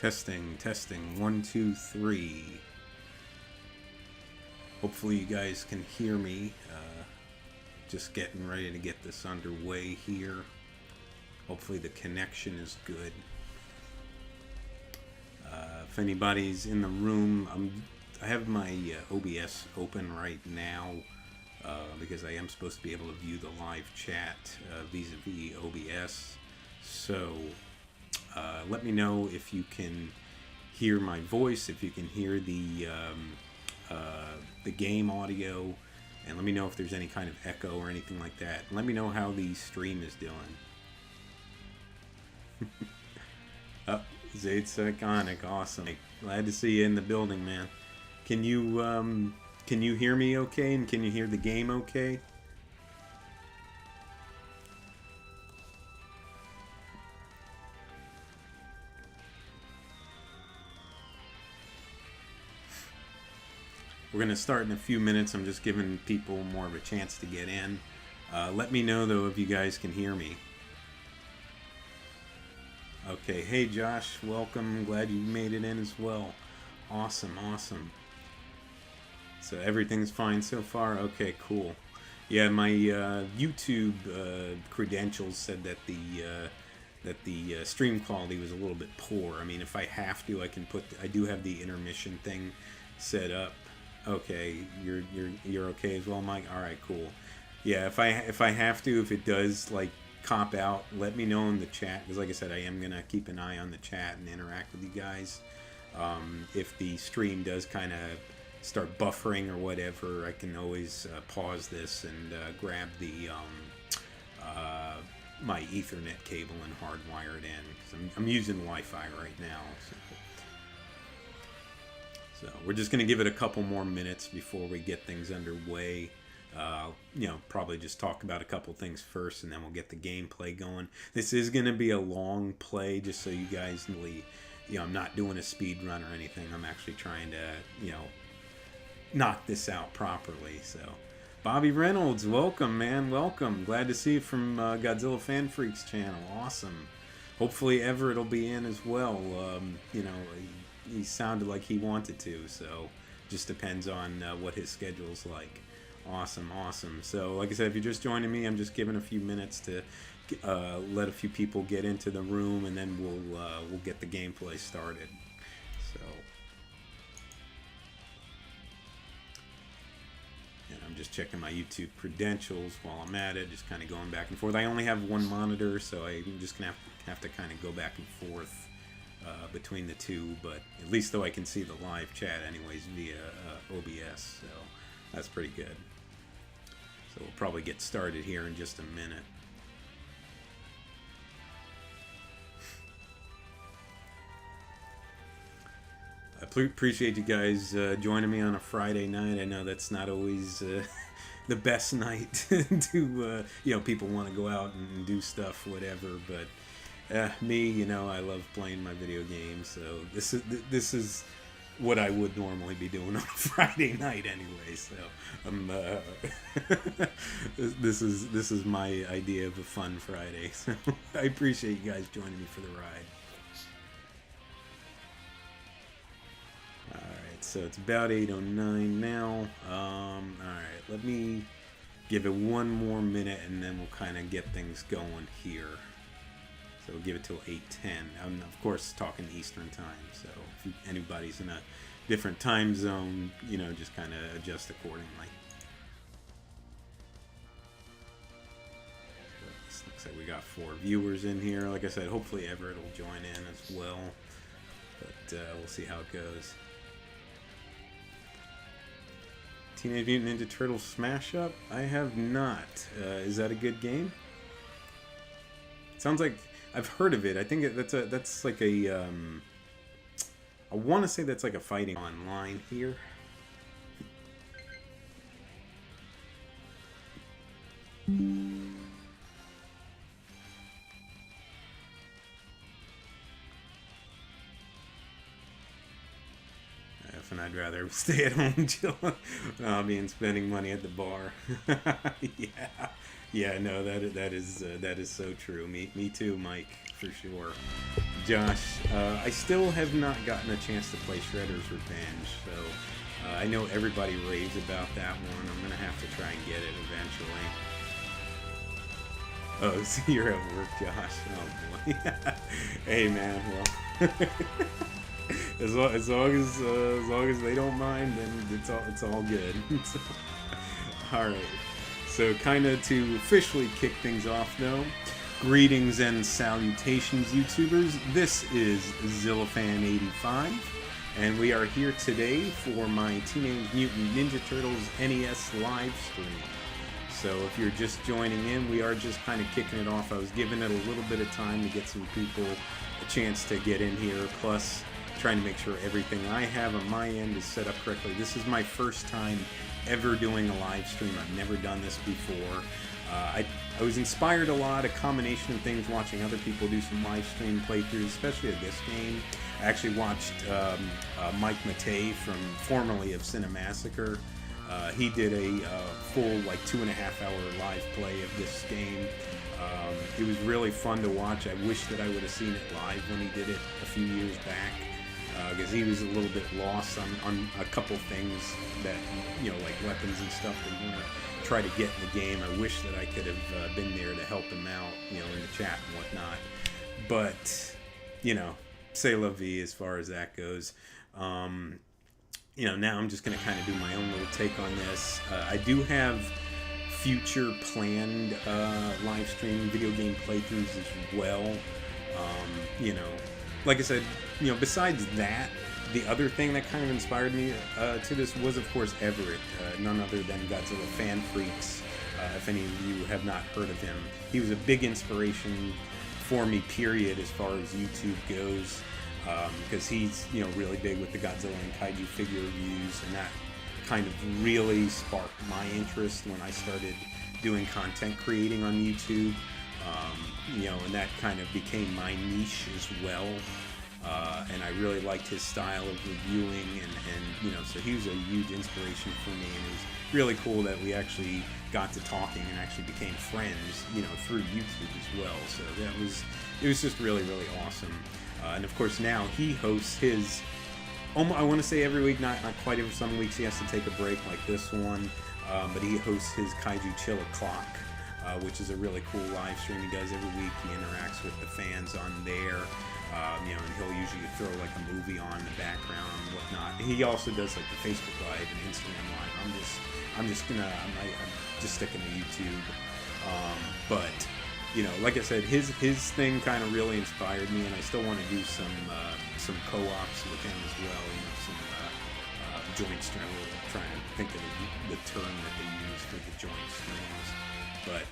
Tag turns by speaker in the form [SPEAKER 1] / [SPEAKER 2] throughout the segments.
[SPEAKER 1] Testing, testing, 1, 2, 3. Hopefully you guys can hear me. Just getting ready to get this underway here. Hopefully the connection is good. If anybody's in the room, I have my OBS open right now because I am supposed to be able to view the live chat vis-a-vis OBS. So let me know if you can hear my voice, if you can hear the game audio, and let me know if there's any kind of echo or anything like that. And let me know how the stream is doing. Oh, Zaid's iconic, awesome. Glad to see you in the building, man. Can you hear me okay, and can you hear the game okay? We're going to start in a few minutes. I'm just giving people more of a chance to get in. Let me know, though, if you guys can hear me. Okay, hey Josh, welcome. Glad you made it in as well. Awesome, awesome. So everything's fine so far? Okay, cool. Yeah, my YouTube credentials said that the stream quality was a little bit poor. I mean, if I have to, I can put. I do have the intermission thing set up. Okay, you're okay as well, Mike. All right, cool. Yeah, if I have to, if it does like cop out, let me know in the chat, because like I said, I am gonna keep an eye on the chat and interact with you guys. If the stream does kind of start buffering or whatever, I can always pause this and grab the my Ethernet cable and hardwire it in, because I'm using Wi-Fi right now. So we're just going to give it a couple more minutes before we get things underway. Probably just talk about a couple things first, and then we'll get the gameplay going. This is going to be a long play, just so you guys know. I'm not doing a speed run or anything. I'm actually trying to, knock this out properly. So, Bobby Reynolds, welcome, man, welcome. Glad to see you from Godzilla Fan Freaks channel. Awesome. Hopefully Everett will be in as well. He sounded like he wanted to, so just depends on what his schedule's like. Awesome, awesome. So, like I said, if you're just joining me, I'm just giving a few minutes to let a few people get into the room, and then we'll get the gameplay started. So, and I'm just checking my YouTube credentials while I'm at it, just kind of going back and forth. I only have one monitor, so I'm just gonna have to kind of go back and forth between the two, but at least though I can see the live chat anyways via OBS, so that's pretty good. So we'll probably get started here in just a minute. I appreciate you guys joining me on a Friday night. I know that's not always the best night to, people want to go out and do stuff, whatever, but me, I love playing my video games, so this is what I would normally be doing on a Friday night anyway. So this is my idea of a fun Friday. So I appreciate you guys joining me for the ride. All right, so it's about 8:09 now. All right, let me give it one more minute, and then we'll kind of get things going here. So we'll give it till 8:10. I'm, of course, talking Eastern time, so if anybody's in a different time zone, just kind of adjust accordingly. So looks like we got 4 viewers in here. Like I said, hopefully Everett will join in as well, but we'll see how it goes. Teenage Mutant Ninja Turtles Smash Up? I have not. Is that a good game? Sounds like I've heard of it. I think that's like a I want to say that's like a fighting online here. If and I'd rather stay at home chilling and spending money at the bar. Yeah, yeah, no, that is so true. Me too, Mike, for sure. Josh, I still have not gotten a chance to play Shredder's Revenge, so I know everybody raves about that one. I'm gonna have to try and get it eventually. Oh, so you're at work, Josh. Oh boy. Hey man, well, as long as they don't mind, then it's all good. So, all right. So, kind of to officially kick things off, though. Greetings and salutations, YouTubers. This is Zillafan85, and we are here today for my Teenage Mutant Ninja Turtles NES live stream. So if you're just joining in, we are just kind of kicking it off. I was giving it a little bit of time to get some people a chance to get in here, plus trying to make sure everything I have on my end is set up correctly. This is my first time ever doing a live stream. I've never done this before. I was inspired a lot, a combination of things, watching other people do some live stream playthroughs, especially of this game. I actually watched Mike Matei, formerly of Cinemassacre. He did a full 2.5-hour live play of this game. It was really fun to watch. I wish that I would have seen it live when he did it a few years back, because he was a little bit lost on a couple things that, like weapons and stuff that you want to try to get in the game. I wish that I could have been there to help him out, in the chat and whatnot. But, c'est la vie as far as that goes. Now I'm just going to kind of do my own little take on this. I do have future planned live stream video game playthroughs as well. Like I said, besides that, the other thing that kind of inspired me to this was, of course, Everett, none other than Godzilla Fan Freaks. If any of you have not heard of him, he was a big inspiration for me, period, as far as YouTube goes. Because he's really big with the Godzilla and Kaiju figure reviews, and that kind of really sparked my interest when I started doing content creating on YouTube. And that kind of became my niche as well. And I really liked his style of reviewing, and so he was a huge inspiration for me, and it was really cool that we actually got to talking and actually became friends, through YouTube as well. So it was just really, really awesome. And of course now he hosts his, I want to say every week, not quite every, some weeks he has to take a break like this one, but he hosts his Kaiju Chill O'Clock, which is a really cool live stream he does every week. He interacts with the fans on there, and he'll usually throw a movie on in the background and whatnot. He also does the Facebook Live and Instagram Live. I'm just sticking to YouTube, but like I said, his thing kind of really inspired me, and I still want to do some co-ops with him as well. Some joint stream. I'm trying to think of the term that they use for the joint streams. But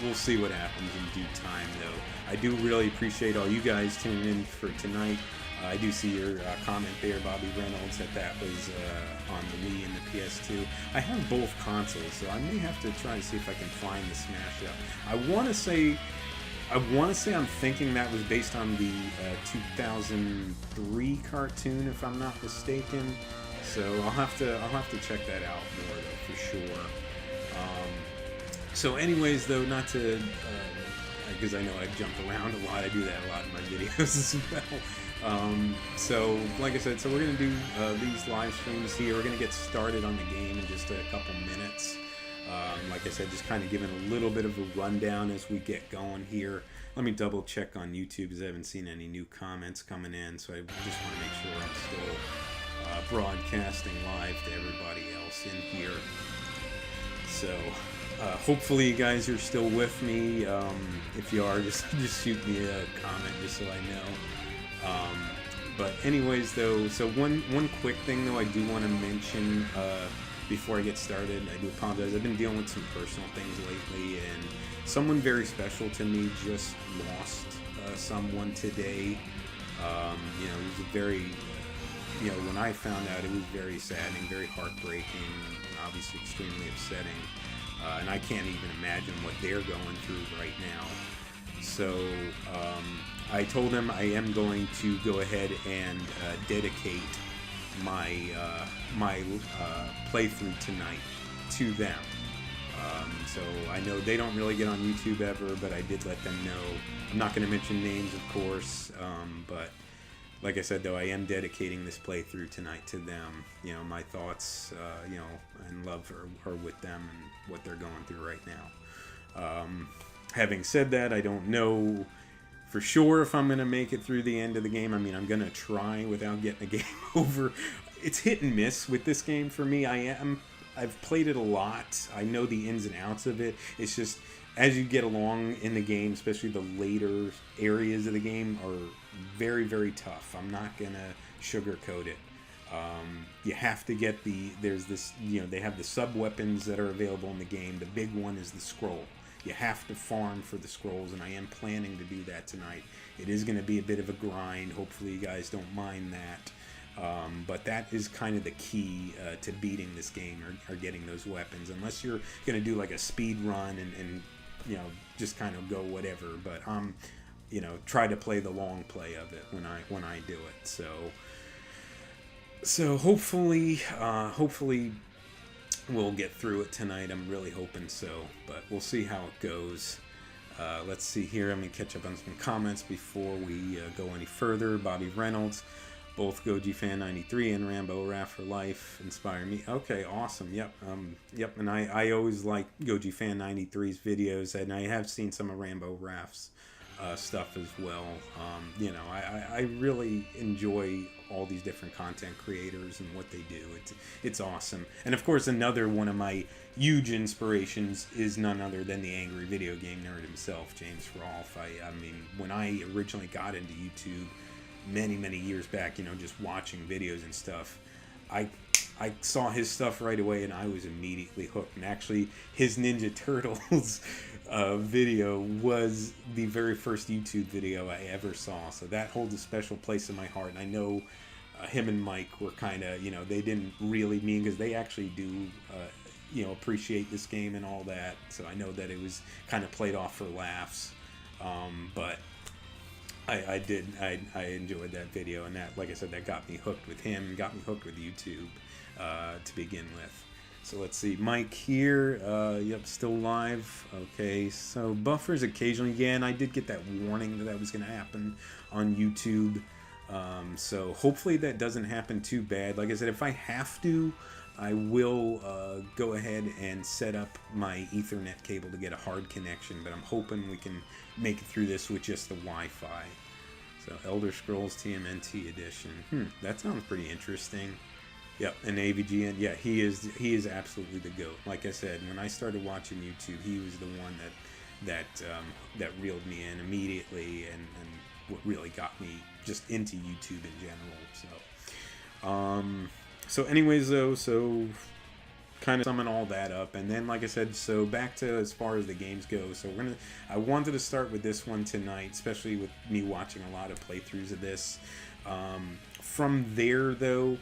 [SPEAKER 1] we'll see what happens in due time. Though I do really appreciate all you guys tuning in for tonight. I do see your comment there, Bobby Reynolds, that was on the Wii and the PS2. I have both consoles, so I may have to try to see if I can find the Smash Up. I want to say I'm thinking that was based on the 2003 cartoon, if I'm not mistaken. So I'll have to check that out more though, for sure. So anyways, though, not to because I know I jump around a lot. I do that a lot in my videos as well. So like I said, we're going to do these live streams here. We're going to get started on the game in just a couple minutes. Like I said, just kind of giving a little bit of a rundown as we get going here. Let me double check on YouTube, because I haven't seen any new comments coming in, so I just want to make sure I'm still broadcasting live to everybody else in here. So hopefully you guys are still with me. If you are, just shoot me a comment just so I know. But anyways, though, so one quick thing though I do want to mention before I get started. I do apologize. I've been dealing with some personal things lately, and someone very special to me just lost someone today. It was a very, when I found out, it was very saddening, very heartbreaking, and obviously extremely upsetting. And I can't even imagine what they're going through right now. So I told him I am going to go ahead and dedicate my playthrough tonight to them. So I know they don't really get on YouTube ever, but I did let them know. I'm not going to mention names, of course, but like I said, though, I am dedicating this playthrough tonight to them. You know, my thoughts, you know, and love are with them and what they're going through right now. Having said that, I don't know for sure if I'm going to make it through the end of the game. I mean, I'm going to try without getting the game over. It's hit and miss with this game for me. I've played it a lot. I know the ins and outs of it. It's just, as you get along in the game, especially the later areas of the game, are very, very tough. I'm not going to sugarcoat it. You have to get there's this, you know, they have the sub-weapons that are available in the game. The big one is the scroll. You have to farm for the scrolls, and I am planning to do that tonight. It is going to be a bit of a grind. Hopefully you guys don't mind that. But that is kind of the key to beating this game, or getting those weapons. Unless you're going to do like a speed run and you know, just kind of go whatever. But you know, try to play the long play of it when I do it. So hopefully we'll get through it tonight. I'm really hoping so, but we'll see how it goes. Let's see here. I'm going to catch up on some comments before we go any further. Bobby Reynolds, both Goji Fan 93 and Rambo Raff for Life inspire me. Okay, awesome. Yep. And I always like Goji Fan 93's videos, and I have seen some of Rambo Raff's stuff as well. You know, I really enjoy all these different content creators and what they do. It's awesome. And of course, another one of my huge inspirations is none other than the angry video game nerd himself, James Rolfe. I mean, when I originally got into YouTube many years back, you know, just watching videos and stuff, I saw his stuff right away, and I was immediately hooked. And actually, his Ninja Turtles video was the very first YouTube video I ever saw, so that holds a special place in my heart. And I know him and Mike were kind of, you know, they didn't really mean, because they actually do you know, appreciate this game and all that, so I know that it was kind of played off for laughs, but I enjoyed that video, and that, like I said, that got me hooked with him, got me hooked with YouTube to begin with. So let's see, Mike here, yep, still live. Okay, so buffers occasionally. Yeah, and I did get that warning that was going to happen on YouTube. So hopefully that doesn't happen too bad. Like I said, if I have to, I will go ahead and set up my Ethernet cable to get a hard connection, but I'm hoping we can make it through this with just the Wi-Fi. So Elder Scrolls TMNT edition. That sounds pretty interesting. Yep, and AVGN, yeah, he is absolutely the GOAT. Like I said, when I started watching YouTube, he was the one that reeled me in immediately, and what really got me just into YouTube in general. So anyways, though, so kind of summing all that up, and then, like I said, so back to as far as the games go. So I wanted to start with this one tonight, especially with me watching a lot of playthroughs of this. From there, though,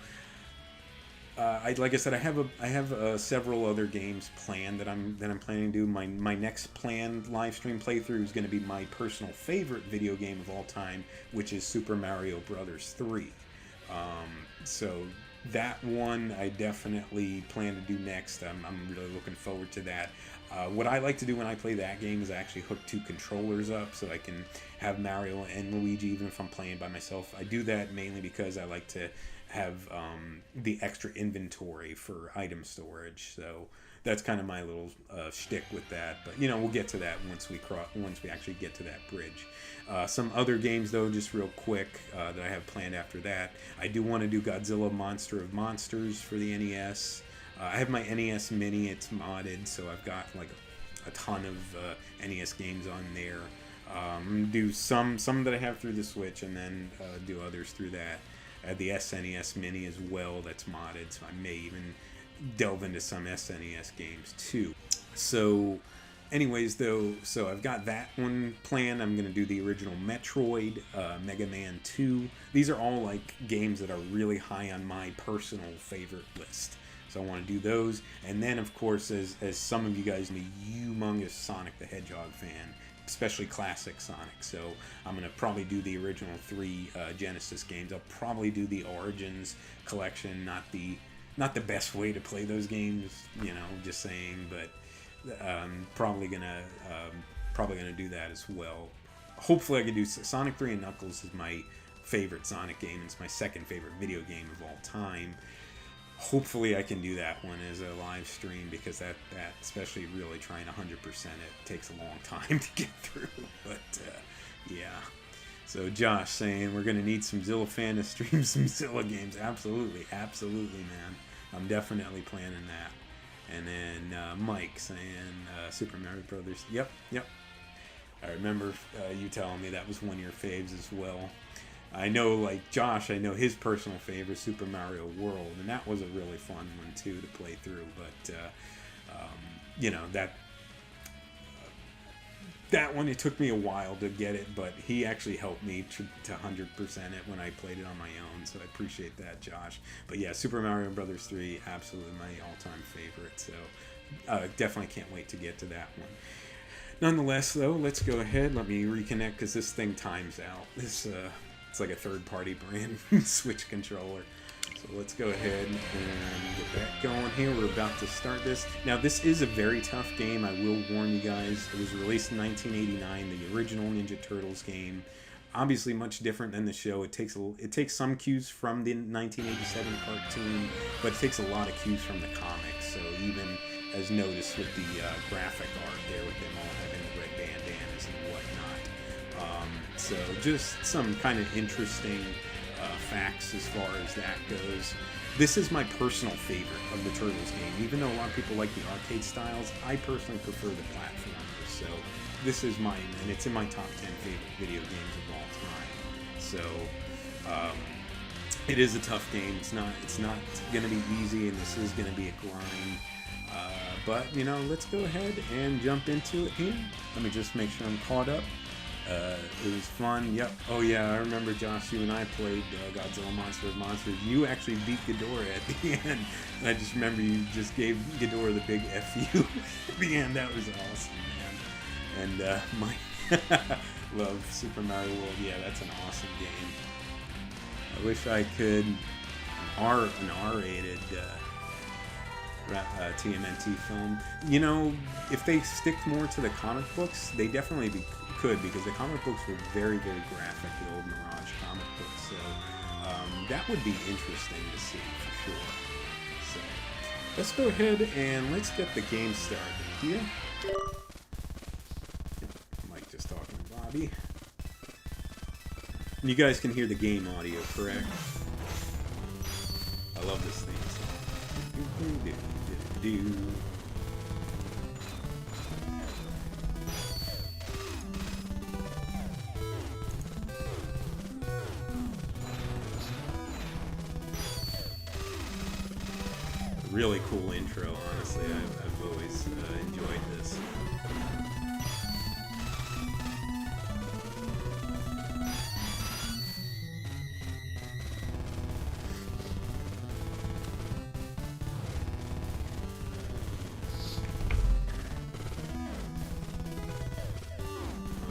[SPEAKER 1] like I said, I have several other games planned that I'm planning to do. My next planned live stream playthrough is going to be my personal favorite video game of all time, which is Super Mario Brothers 3. So that one I definitely plan to do next. I'm really looking forward to that. What I like to do when I play that game is I actually hook 2 controllers up so I can have Mario and Luigi even if I'm playing by myself. I do that mainly because I like to have the extra inventory for item storage. So that's kind of my little shtick with that. But you know, we'll get to that once we actually get to that bridge. Some other games, though, just real quick, that I have planned after that. I do want to do Godzilla Monster of Monsters for the NES. I have my NES Mini. It's modded, so I've got like a ton of NES games on there. Do some that I have through the Switch, and then do others through that. I have the SNES Mini as well that's modded, so I may even delve into some SNES games too. So anyways, though, so I've got that one planned. I'm going to do the original Metroid, Mega Man 2. These are all like games that are really high on my personal favorite list. So I want to do those. And then, of course, as some of you guys know, humongous Sonic the Hedgehog fan, especially classic Sonic. So I'm gonna probably do the original 3 Genesis games. I'll probably do the Origins collection. Not the best way to play those games, you know, just saying, but probably gonna do that as well. Hopefully I can do Sonic 3 and Knuckles is my favorite Sonic game. It's my second favorite video game of all time. Hopefully I can do that one as a live stream, because that especially really trying 100% it takes a long time to get through. But yeah. So Josh saying we're gonna need some Zilla fan to stream some Zilla games. Absolutely, man. I'm definitely planning that. And then Mike saying Super Mario Brothers. Yep. I remember you telling me that was one of your faves as well. I know, like Josh, I know his personal favorite, Super Mario World, and that was a really fun one too to play through. But you know, that one, it took me a while to get it, but he actually helped me to 100% it when I played it on my own, so I appreciate that, Josh. But yeah, Super Mario Brothers 3, absolutely my all-time favorite, so definitely can't wait to get to that one. Nonetheless, though, let's go ahead. Let me reconnect, because this thing times out. This it's like a third-party brand Switch controller. So let's go ahead and get that going here. We're about to start this. Now, this is a very tough game. I will warn you guys. It was released in 1989, the original Ninja Turtles game. Obviously, much different than the show. It takes some cues from the 1987 cartoon, but it takes a lot of cues from the comics. So even as noticed with the graphic art there, with them all having the red bandanas and whatnot. So just some kind of interesting facts as far as that goes. This is my personal favorite of the Turtles game. Even though a lot of people like the arcade styles, I personally prefer the platformers. So this is mine, and it's in my top 10 favorite video games of all time. So it is a tough game. It's not going to be easy, and this is going to be a grind. But, you know, let's go ahead and jump into it here. Let me just make sure I'm caught up. It was fun. Yep. Oh yeah, I remember, Josh, you and I played Godzilla Monster of Monsters. You actually beat Ghidorah at the end. And I just remember you just gave Ghidorah the big F you at the end. That was awesome, man. And my love Super Mario World. Yeah, that's an awesome game. I wish I could an R-rated TMNT film. You know, if they stick more to the comic books, they definitely could, because the comic books were very, very graphic, the old Mirage comic books. So that would be interesting to see for sure. So let's go ahead and let's get the game started here. Mike just talking to Bobby. And you guys can hear the game audio, correct? I love this theme song. Really cool intro, honestly. I've always enjoyed this.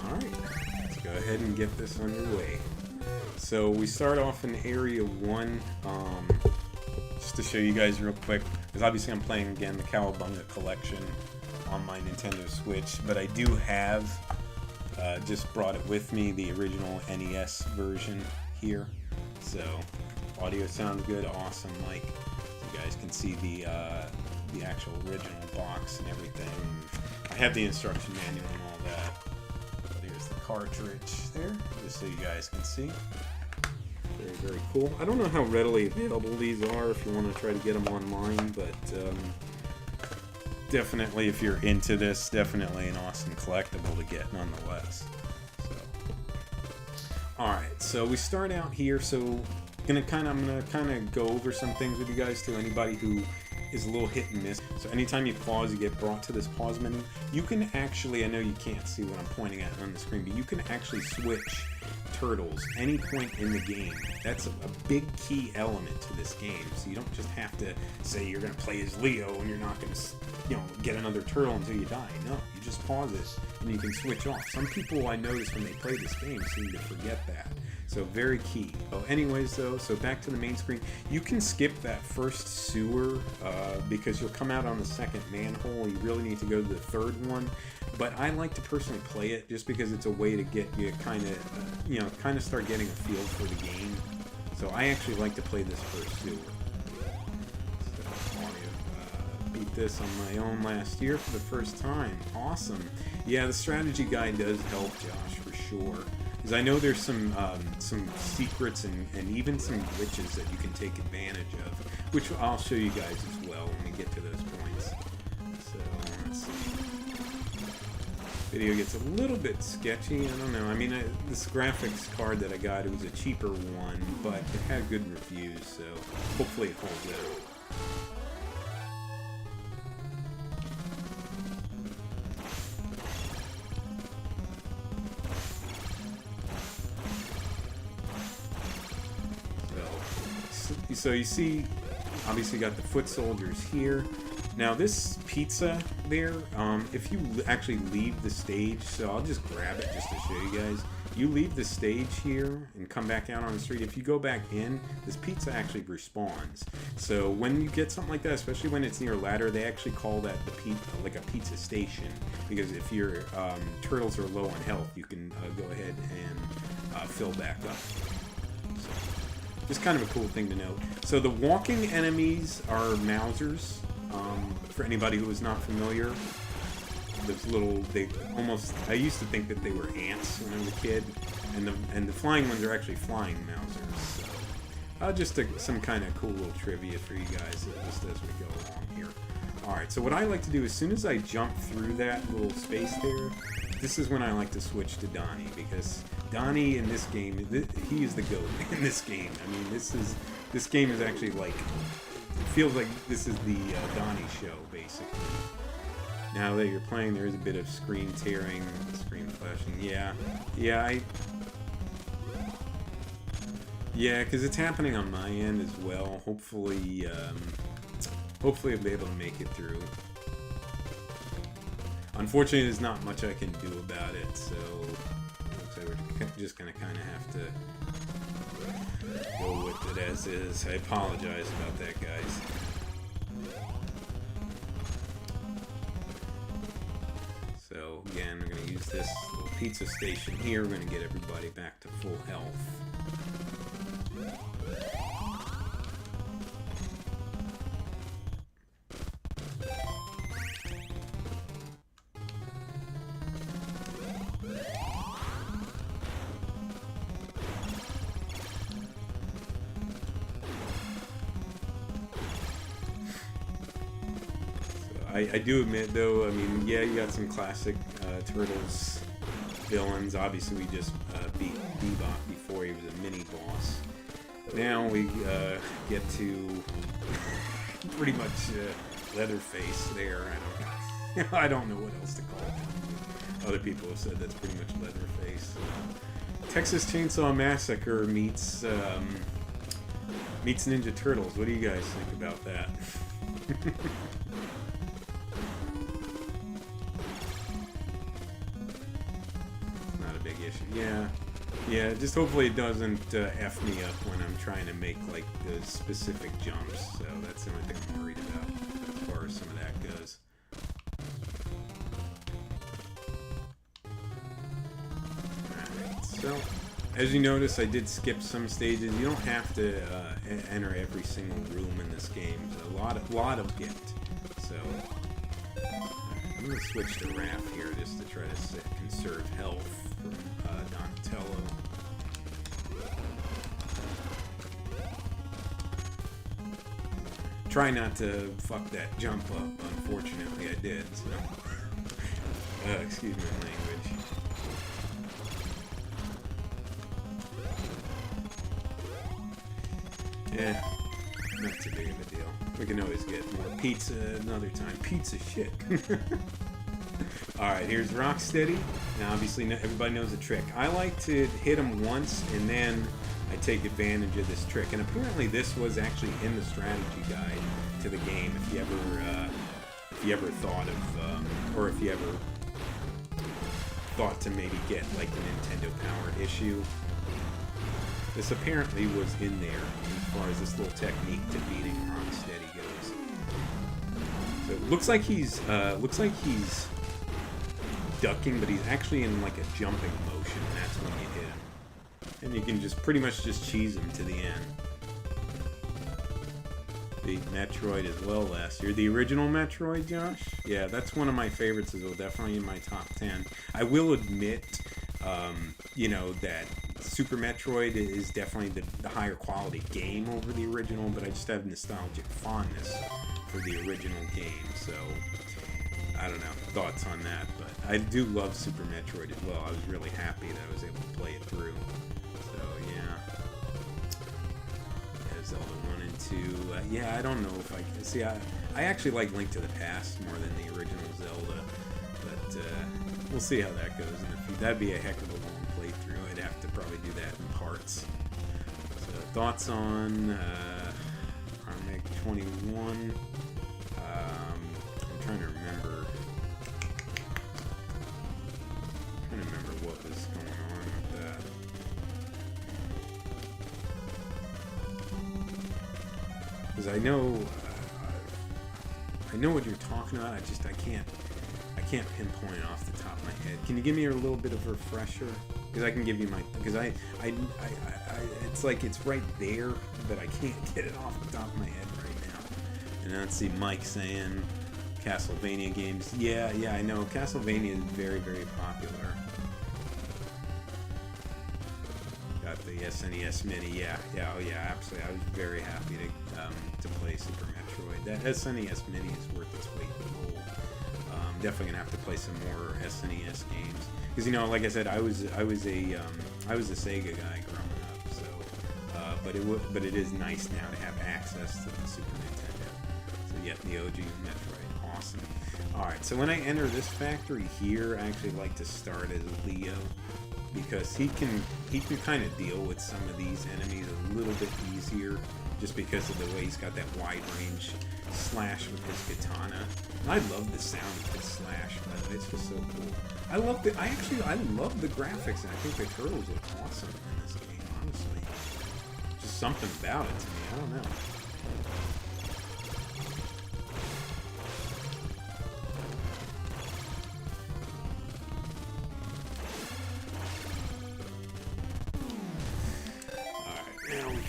[SPEAKER 1] Alright, let's go ahead and get this underway. So we start off in Area 1. To show you guys real quick, because obviously I'm playing again the Cowabunga Collection on my Nintendo Switch, but I do have just brought it with me, the original NES version here. So audio sounds good, awesome, Mike. So you guys can see the actual original box and everything. I have the instruction manual and all that. So there's the cartridge there, just so you guys can see. Very, very cool. I don't know how readily available these are if you want to try to get them online, but definitely, if you're into this, definitely an awesome collectible to get nonetheless. So, alright, so we start out here. So I'm gonna kind of go over some things with you guys, to anybody who is a little hit and miss. So anytime you pause, you get brought to this pause menu. You can actually, I know you can't see what I'm pointing at on the screen, but you can actually switch turtles any point in the game. That's a big key element to this game. So you don't just have to say you're going to play as Leo and you're not going to, you know, get another turtle until you die. No, you just pause it and you can switch off. Some people I notice when they play this game seem to forget that. So very key. So anyways though, so back to the main screen. You can skip that first sewer because you'll come out on the second manhole. You really need to go to the third one. But I like to personally play it just because it's a way to get you kind of start getting a feel for the game. So I actually like to play this first sewer. So I beat this on my own last year for the first time. Awesome. Yeah, the strategy guide does help, Josh, for sure. Because I know there's some secrets and even some glitches that you can take advantage of, which I'll show you guys as well when we get to those points. So, let's see. Video gets a little bit sketchy, I don't know. I mean, this graphics card that I got, it was a cheaper one, but it had good reviews, so hopefully it holds out. So you see, obviously got the foot soldiers here. Now this pizza there, if you actually leave the stage, so I'll just grab it just to show you guys. You leave the stage here and come back out on the street. If you go back in, this pizza actually respawns. So when you get something like that, especially when it's near a ladder, they actually call that like a pizza station. Because if your turtles are low on health, you can go ahead and fill back up. Just kind of a cool thing to note. So the walking enemies are Mousers. For anybody who is not familiar, those little, I used to think that they were ants when I was a kid, and the flying ones are actually flying Mousers. So, just some kind of cool little trivia for you guys just as we go along here. Alright, so what I like to do, as soon as I jump through that little space there, this is when I like to switch to Donnie, because Donnie in this game, he is the GOAT in this game. I mean, this game is actually like, it feels like this is the Donnie show, basically. Now that you're playing, there is a bit of screen tearing, screen flashing. Yeah, because it's happening on my end as well. Hopefully I'll be able to make it through. Unfortunately, there's not much I can do about it, so looks like we're just gonna kind of have to go with it as is. I apologize about that, guys. So again, we're gonna use this little pizza station here. We're gonna get everybody back to full health. I do admit, though, I mean, yeah, you got some classic Turtles villains. Obviously, we just beat Bebop before he was a mini-boss. Now we get to pretty much Leatherface there. I don't know what else to call it. Other people have said that's pretty much Leatherface. Texas Chainsaw Massacre meets Ninja Turtles. What do you guys think about that? Yeah, just hopefully it doesn't F me up when I'm trying to make, like, the specific jumps, so that's the only thing I'm worried about as far as some of that goes. Alright, so, as you notice, I did skip some stages. You don't have to enter every single room in this game. There's a lot of it, so... I'm going to switch to Raph here just to try to conserve health from Donatello. Try not to fuck that jump up. Unfortunately, I did, so... excuse my language. Yeah, not too big of a deal. We can always get more pizza another time. Pizza shit. Alright, here's Rocksteady. Now, obviously, everybody knows the trick. I like to hit him once, and then I take advantage of this trick. And apparently this was actually in the strategy guide to the game, if you ever thought of, or if you ever thought to maybe get, like, the Nintendo Power issue. This apparently was in there, as far as this little technique to beating Rocksteady goes. So it looks like he's ducking, but he's actually in like a jumping motion, and that's when you hit him. And you can just pretty much just cheese him to the end. Beat Metroid as well last year. The original Metroid, Josh? Yeah, that's one of my favorites as well, definitely in my top 10. I will admit, you know, that Super Metroid is definitely the higher quality game over the original, but I just have nostalgic fondness for the original game, so I don't know, thoughts on that, but I do love Super Metroid as well. I was really happy that I was able to play it through. So, yeah. Zelda 1 and 2. Yeah, I don't know if I can... See, I actually like Link to the Past more than the original Zelda, but we'll see how that goes in the future. That'd be a heck of a long playthrough. I'd have to probably do that in parts. So, thoughts on Armeg 21. I'm trying to remember what was going on with that. Because I know what you're talking about. I can't pinpoint it off the top of my head. Can you give me a little bit of a refresher? Because I can give you my, because I it's like it's right there, but I can't get it off the top of my head right now. And let's see, Mike saying Castlevania games. Yeah, I know. Castlevania is very, very popular. Got the SNES Mini. Oh yeah, absolutely. I was very happy to play Super Metroid. That SNES Mini is worth its weight in gold. Definitely gonna have to play some more SNES games because, you know, like I said, I was a Sega guy growing up. So, but it is nice now to have access to the Super Nintendo. So yeah, the OG Metroid, awesome. All right, so when I enter this factory here, I actually like to start as Leo, because he can kind of deal with some of these enemies a little bit easier, just because of the way he's got that wide range slash with his katana. And I love the sound of his slash, by the way. It's just so cool. I love the graphics, and I think the turtles look awesome in this game, honestly. Just something about it to me, I don't know.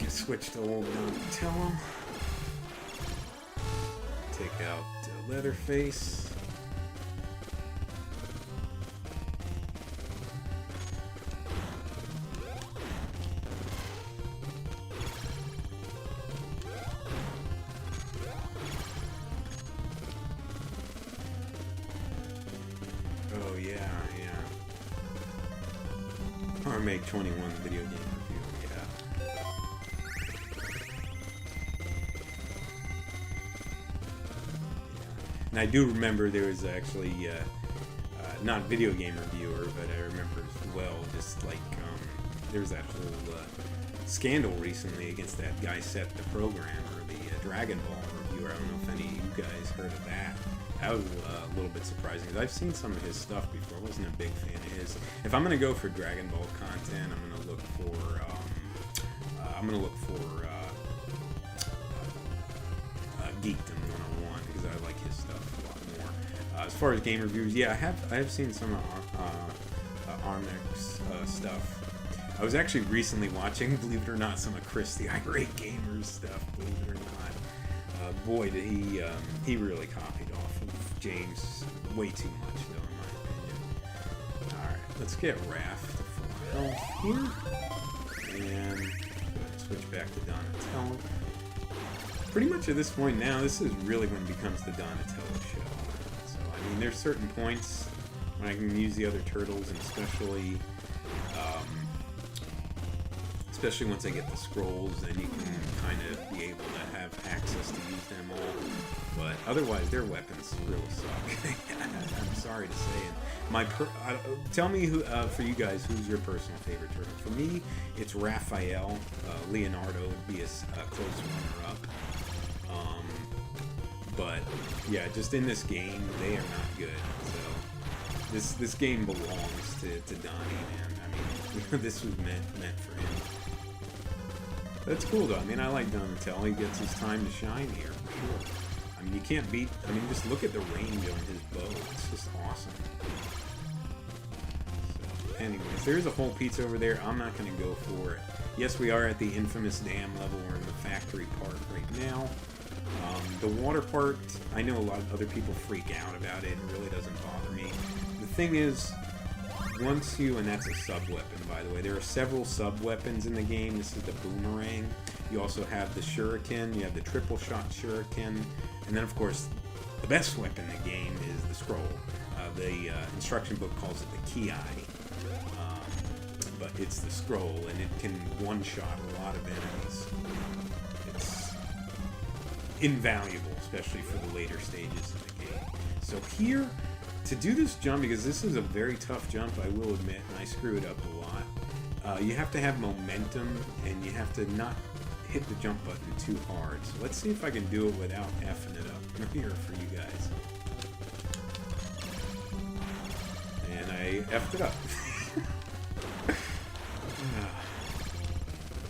[SPEAKER 1] Switch to old Donatello. Take out Leatherface. Oh yeah. Armeg 21 video game. And I do remember there was actually, not video game reviewer, but I remember as well, just like, there was that whole scandal recently against that guy Seth the Programmer, the Dragon Ball reviewer. I don't know if any of you guys heard of that. That was a little bit surprising, because I've seen some of his stuff before. I wasn't a big fan of his. If I'm going to go for Dragon Ball content, I'm going to look for Geekdom 101, because I like his stuff a lot more. As far as game reviews, yeah, I have seen some of Armeg's stuff. I was actually recently watching, believe it or not, some of Chris the Irate Gamer's stuff, believe it or not. Boy, did he really copied off of James way too much, though, in my opinion. Alright, let's get Raph to full health here. And switch back to Donatello. Pretty much at this point now, this is really when it becomes the Donatello show. So, I mean, there's certain points when I can use the other turtles, and especially especially once I get the scrolls, then you can kind of be able to have access to use them all. But otherwise, their weapons really suck. I'm sorry to say it. Tell me who, for you guys, who's your personal favorite turtle? For me, it's Raphael. Leonardo would be a close runner-up. But yeah, just in this game, they are not good. So this game belongs to Donnie, man. I mean, this was meant for him. That's cool though. I mean, I like Donatello. He gets his time to shine here, for sure. I mean, you can't beat. I mean, just look at the range on his bow. It's just awesome. So, anyways, there's a whole pizza over there. I'm not going to go for it. Yes, we are at the infamous dam level. We're in the factory part right now. The water part, I know a lot of other people freak out about it. It really doesn't bother me. The thing is, once you, and that's a sub-weapon, by the way. There are several sub-weapons in the game. This is the boomerang. You also have the shuriken. You have the triple-shot shuriken. And then, of course, the best weapon in the game is the scroll. The instruction book calls it the ki. But it's the scroll, and it can one-shot a lot of enemies. It's invaluable, especially for the later stages of the game. So here, to do this jump, because this is a very tough jump, I will admit, and I screw it up a lot, you have to have momentum, and you have to not hit the jump button too hard. So let's see if I can do it without effing it up here for you guys. And I effed it up.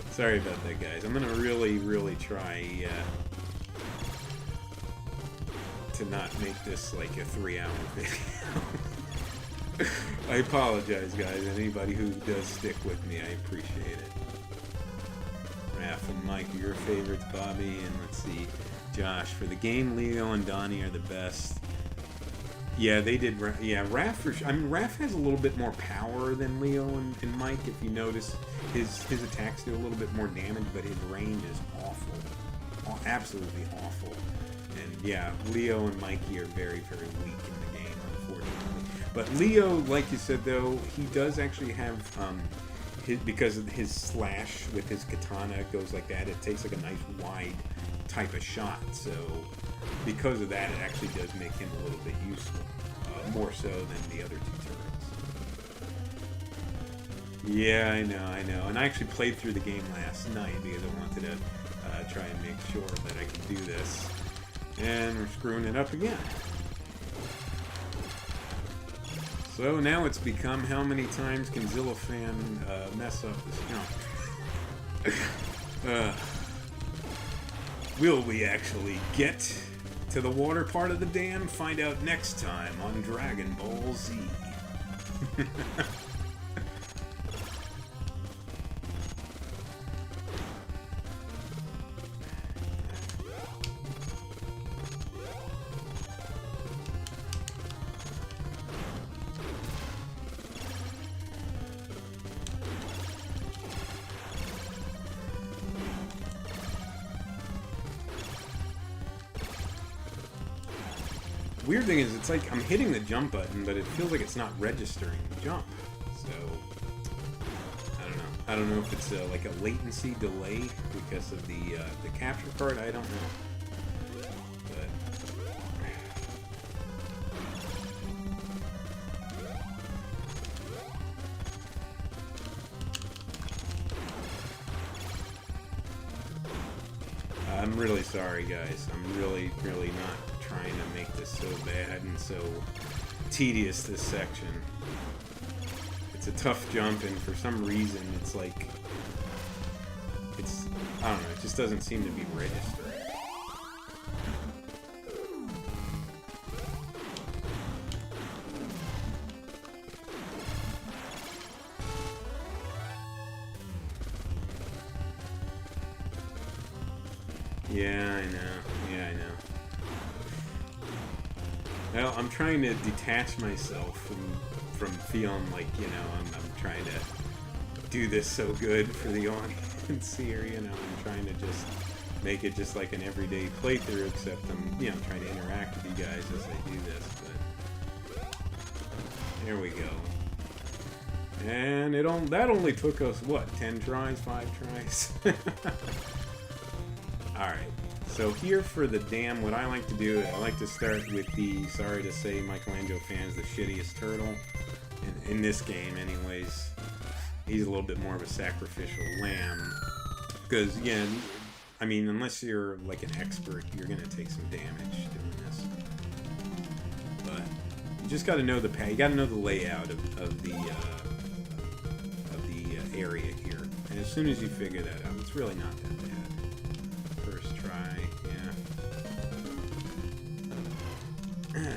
[SPEAKER 1] Sorry about that, guys. I'm gonna really try to not make this like a 3-hour video. I apologize, guys. Anybody who does stick with me, I appreciate it. Raph and Mike are your favorites, Bobby, and let's see, Josh. For the game, Leo and Donnie are the best. Yeah, they did. Yeah, Raph for sure. I mean, Raph has a little bit more power than Leo and Mike. If you notice, his attacks do a little bit more damage, but his range is awful, absolutely awful. And yeah, Leo and Mikey are very weak in the game, unfortunately. But Leo, like you said, though, he does actually have because of his slash with his katana, it goes like that. It takes like a nice wide type of shot. So because of that, it actually does make him a little bit useful, more so than the other two turrets. Yeah, I know. And I actually played through the game last night because I wanted to try and make sure that I could do this. And we're screwing it up again. So now it's become, how many times can Zillafan mess up this jump? Will we actually get to the water part of the dam? Find out next time on Dragon Ball Z. Weird thing is, it's like I'm hitting the jump button, but it feels like it's not registering the jump. So I don't know if it's like a latency delay because of the capture card. I don't know. But I'm really sorry, guys. I'm really not trying to make this so bad and so tedious, this section. It's a tough jump, and for some reason it's like, I don't know, it just doesn't seem to be registering. Yeah, I know. Well, I'm trying to detach myself from feeling like, you know, I'm trying to do this so good for the audience here, you know. I'm trying to just make it just like an everyday playthrough, except I'm, you know, trying to interact with you guys as I do this, but there we go. And that only took us, what, 10 tries, 5 tries? Alright, so here for the dam, what I like to do, I like to start with the, sorry to say, Michelangelo fans, the shittiest turtle. In this game, anyways. He's a little bit more of a sacrificial lamb. Because, yeah, I mean, unless you're like an expert, you're going to take some damage doing this. But you just got to know the path. You got to know the layout of the area here. And as soon as you figure that out, it's really not that bad. First try, yeah.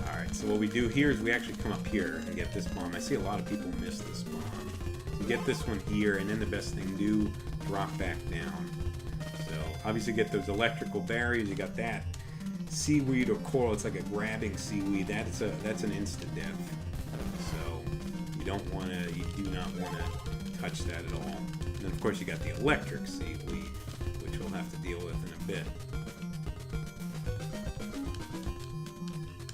[SPEAKER 1] Alright, so what we do here is we actually come up here and get this bomb. I see a lot of people miss this bomb. So you get this one here, and then the best thing to do, drop back down. So obviously get those electrical barriers. You got that seaweed or coral. It's like a grabbing seaweed. That's an insta death. So you do not want to touch that at all. And then of course you got the electric seaweed, which we'll have to deal with in a bit.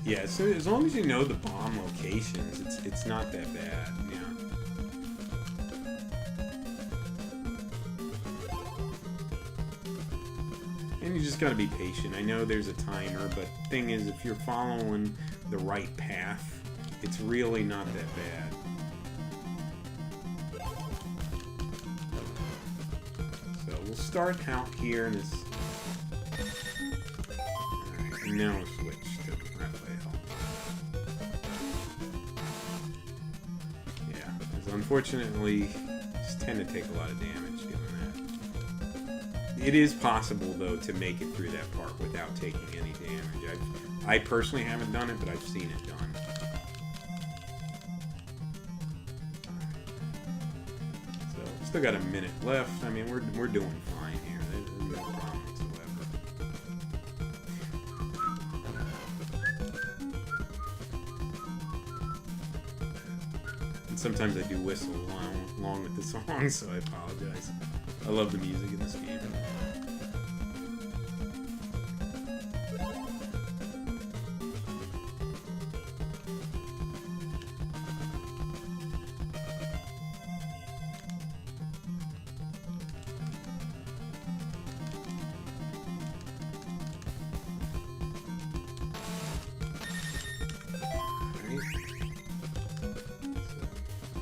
[SPEAKER 1] Yeah, so as long as you know the bomb locations, it's not that bad. Yeah. And you just gotta be patient. I know there's a timer, but the thing is, if you're following the right path, it's really not that bad. So we'll start out here in this. Alright, and now we'll switch to Raphael. Yeah, because unfortunately, just tend to take a lot of damage doing that. It is possible, though, to make it through that part without taking any damage. I personally haven't done it, but I've seen it done. So, still got a minute left. I mean, we're doing fine here. There's no problem whatsoever. And sometimes I do whistle along with the song, so I apologize. I love the music in this game.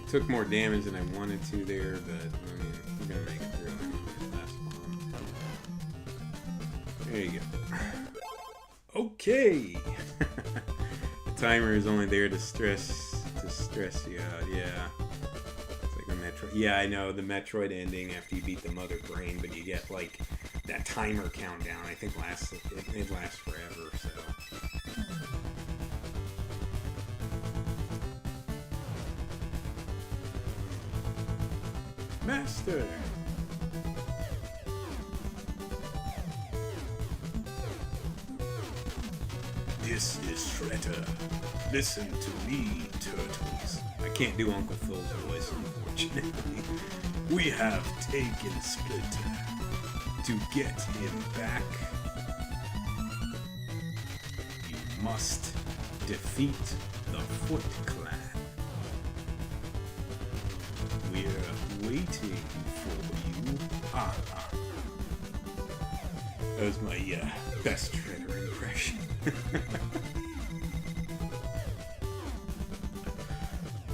[SPEAKER 1] Took more damage than I wanted to there, but I mean, we're gonna make it through anyway. Last bomb. There you go. Okay. The timer is only there to stress you out. Yeah. It's like a Metroid. Yeah, I know the Metroid ending after you beat the Mother Brain, but you get like that timer countdown. I think it lasts forever. So. Master. This is Shredder. Listen to me, Turtles. I can't do Uncle Phil's voice, unfortunately. We have taken Splinter. To get him back, you must defeat the Foot Clan. We're waiting for you. That was my best Shredder impression.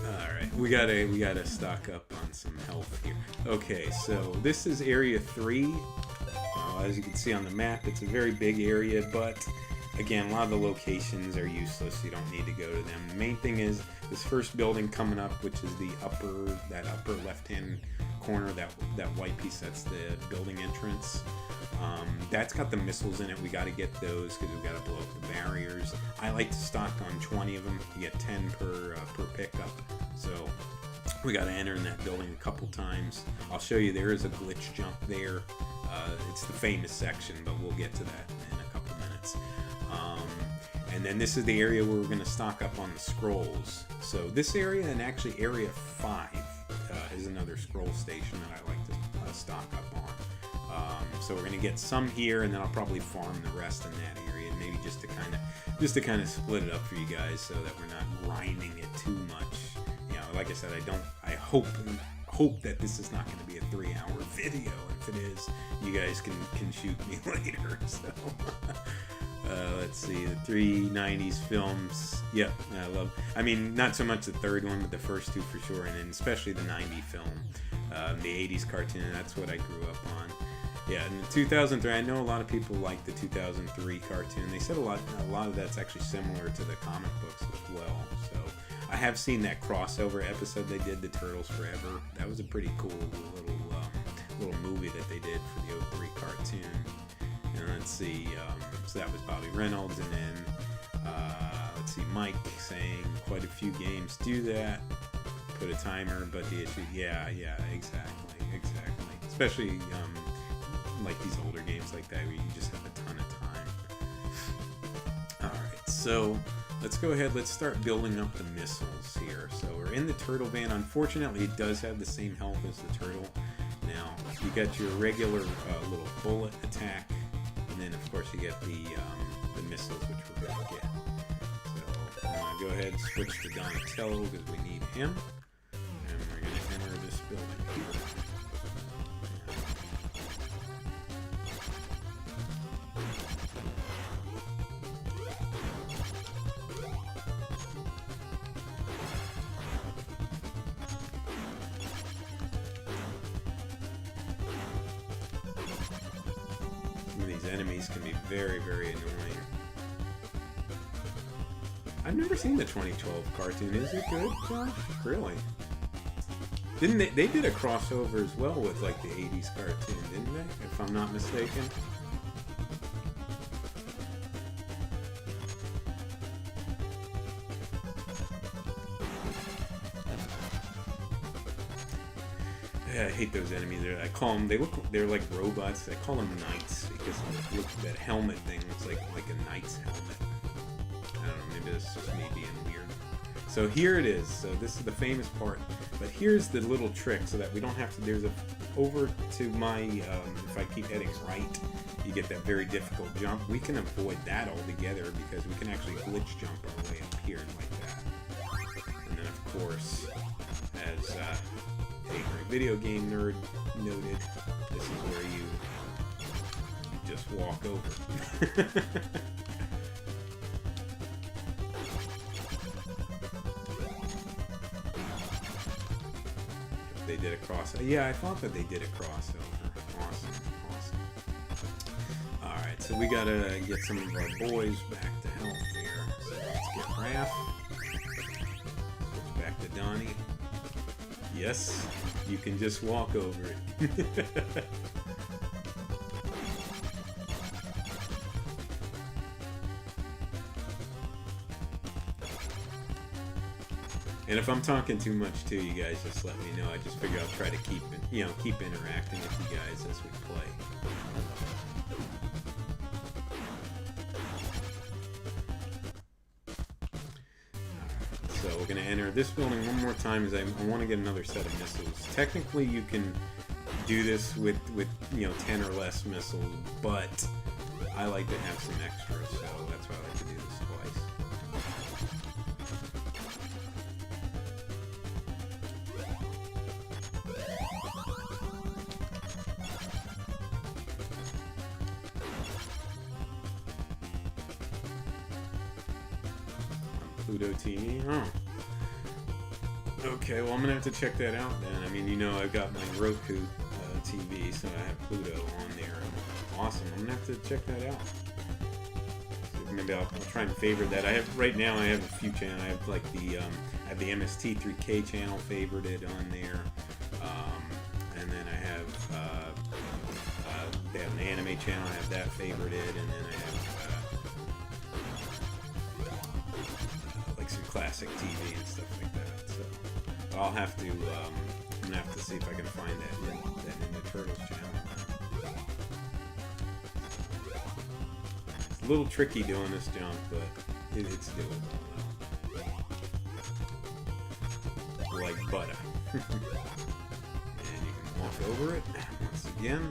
[SPEAKER 1] Alright, we gotta stock up on some health here. Okay, so this is Area 3. As you can see on the map, it's a very big area, but again, a lot of the locations are useless. You don't need to go to them. The main thing is this first building coming up, which is the upper left-hand corner, that white piece. That's the building entrance. That's got the missiles in it. We got to get those because we got to blow up the barriers. I like to stock on 20 of them. You get 10 per pickup. So we got to enter in that building a couple times. I'll show you. There is a glitch jump there. It's the famous section, but we'll get to that in a couple minutes. And then this is the area where we're going to stock up on the scrolls. So this area, and actually Area 5, is another scroll station that I like to stock up on. So we're going to get some here, and then I'll probably farm the rest in that area. maybe just to kind of split it up for you guys so that we're not grinding it too much. You know, like I said, I hope that this is not going to be a 3-hour video. If it is, you guys can shoot me later. So let's see, the 3 90s films. Yep, I mean, not so much the third one, but the first two for sure, and then especially the 90 film, the 80s cartoon. That's what I grew up on. Yeah, in the 2003, I know a lot of people like the 2003 cartoon. They said a lot of that's actually similar to the comic books as well. So I have seen that crossover episode they did, the Turtles Forever. That was a pretty cool little movie that they did for the 03 cartoon. And let's see, so that was Bobby Reynolds, and then let's see, Mike saying quite a few games do that. Put a timer, but the issue, yeah, exactly, especially like these older games like that where you just have a ton of time. Alright, so let's go ahead, let's start building up the missiles here. So we're in the turtle van. Unfortunately, it does have the same health as the turtle. Now, you got your regular little bullet attack, and then of course you get the missiles, which we're going to get. So I'm going to go ahead and switch to Donatello because we need him. And we're going to enter this building here. These enemies can be very, very annoying. I've never seen the 2012 cartoon. Is it good, Josh? Really? Didn't they did a crossover as well with like the 80s cartoon, didn't they? If I'm not mistaken. Yeah, I hate those enemies. I call them. They're like robots. I call them knights because that helmet thing looks like a knight's helmet. I don't know. Maybe this is just me being weird. So here it is. So this is the famous part. But here's the little trick so that we don't have to. There's over to my. If I keep heading right, you get that very difficult jump. We can avoid that altogether because we can actually glitch jump our way up here like that. And then of course, as a video game nerd noted, this is where you just walk over. They did a crossover. Yeah, I thought that they did a crossover. Awesome. Alright, so we gotta get some of our boys back to health here. So let's get Raph. Switch back to Donnie. Yes, you can just walk over it. And if I'm talking too much too, you guys just let me know. I just figure I'll try to keep interacting with you guys as we play. So we're going to enter this building one more time as I want to get another set of missiles. Technically you can do this with 10 or less missiles, but I like to have some extras, so that's why I like to do this twice. Pluto TV, huh? Okay, well I'm gonna have to check that out then. I mean, I've got my Roku TV, so I have Pluto on there. Awesome, I'm gonna have to check that out. So maybe I'll try and favorite that. I have a few channels. I have like I have the MST3K channel favorited on there, and then I have they have an anime channel. I have that favorited, and then I have some classic TV and stuff like that. So I'll have to I'm gonna have to see if I can find that Ninja Turtles channel. It's a little tricky doing this jump, but it's doable. Like butter. And you can walk over it once again.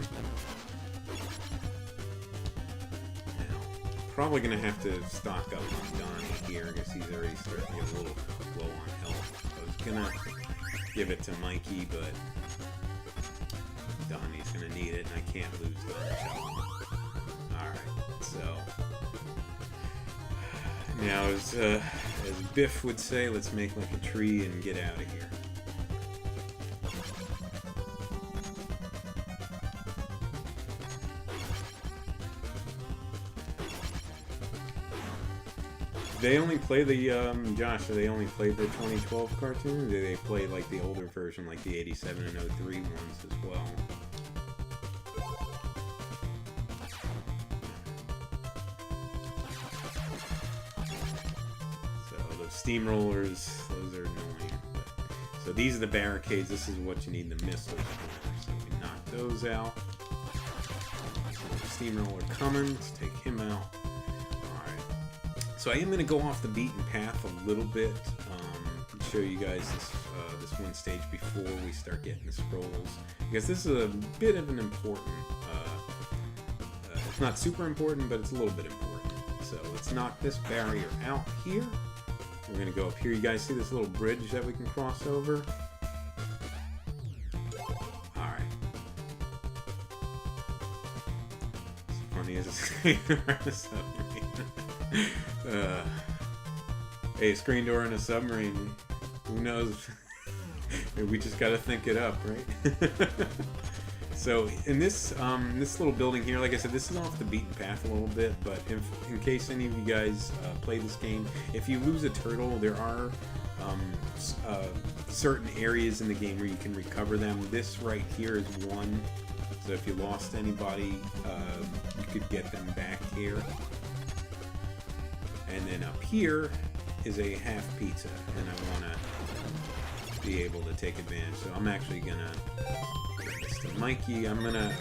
[SPEAKER 1] Now, Probably gonna have to stock up on Donnie here because he's already starting to get a little low on health. I was gonna give it to Mikey, but Donnie's gonna need it, and I can't lose Donnie. Alright, so now as Biff would say, let's make like a tree and get out of here. They only play the, Josh, do they only play the 2012 cartoon, or do they play, like, the older version, like the 87 and 03 ones as well? So, the steamrollers, those are annoying. So, these are the barricades. This is what you need the missiles for. So, we knock those out. So, steamroller coming. Let's take him out. So I am going to go off the beaten path a little bit, show you guys this one stage before we start getting the scrolls, because this is a bit of an important, it's not super important, but it's a little bit important. So let's knock this barrier out here. We're going to go up here. You guys see this little bridge that we can cross over? Alright. It's funny as a submarine. Hey, screen door in a submarine. Who knows? We just gotta think it up, right? So in this this little building here, like I said, this is off the beaten path a little bit, but in case any of you guys play this game, if you lose a turtle, there are certain areas in the game where you can recover them. This right here is one. So if you lost anybody, you could get them back here. And then up here is a half pizza, and I want to be able to take advantage. So I'm actually gonna give this to Mikey. I'm gonna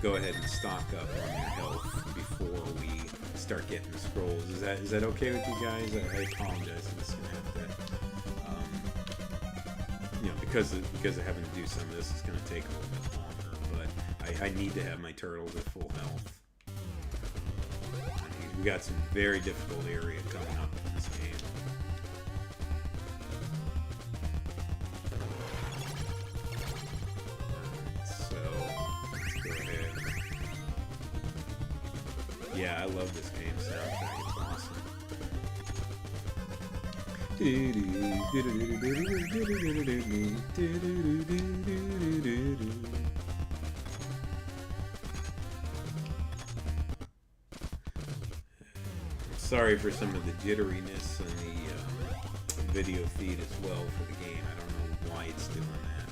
[SPEAKER 1] go ahead and stock up on your health before we start getting the scrolls. Is that okay with you guys? I apologize. I'm just gonna have to, you know, because of having to do some of this, it's gonna take a little bit longer. But I need to have my turtles at full health. We got some very difficult area coming up in this game. So, let's go ahead. Yeah, I love this game soundtrack. It's awesome. Sorry for some of the jitteriness in the video feed as well for the game. I don't know why it's doing that.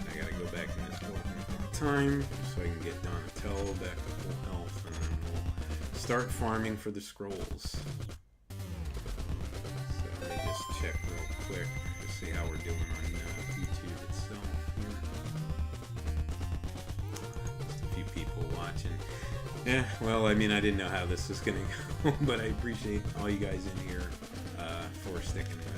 [SPEAKER 1] I gotta go back in this one more time so I can get Donatello back to full health, and then we'll start farming for the scrolls. Check real quick to see how we're doing on YouTube itself here. Just a few people watching. Yeah, well, I mean, I didn't know how this was gonna go, but I appreciate all you guys in here for sticking with me.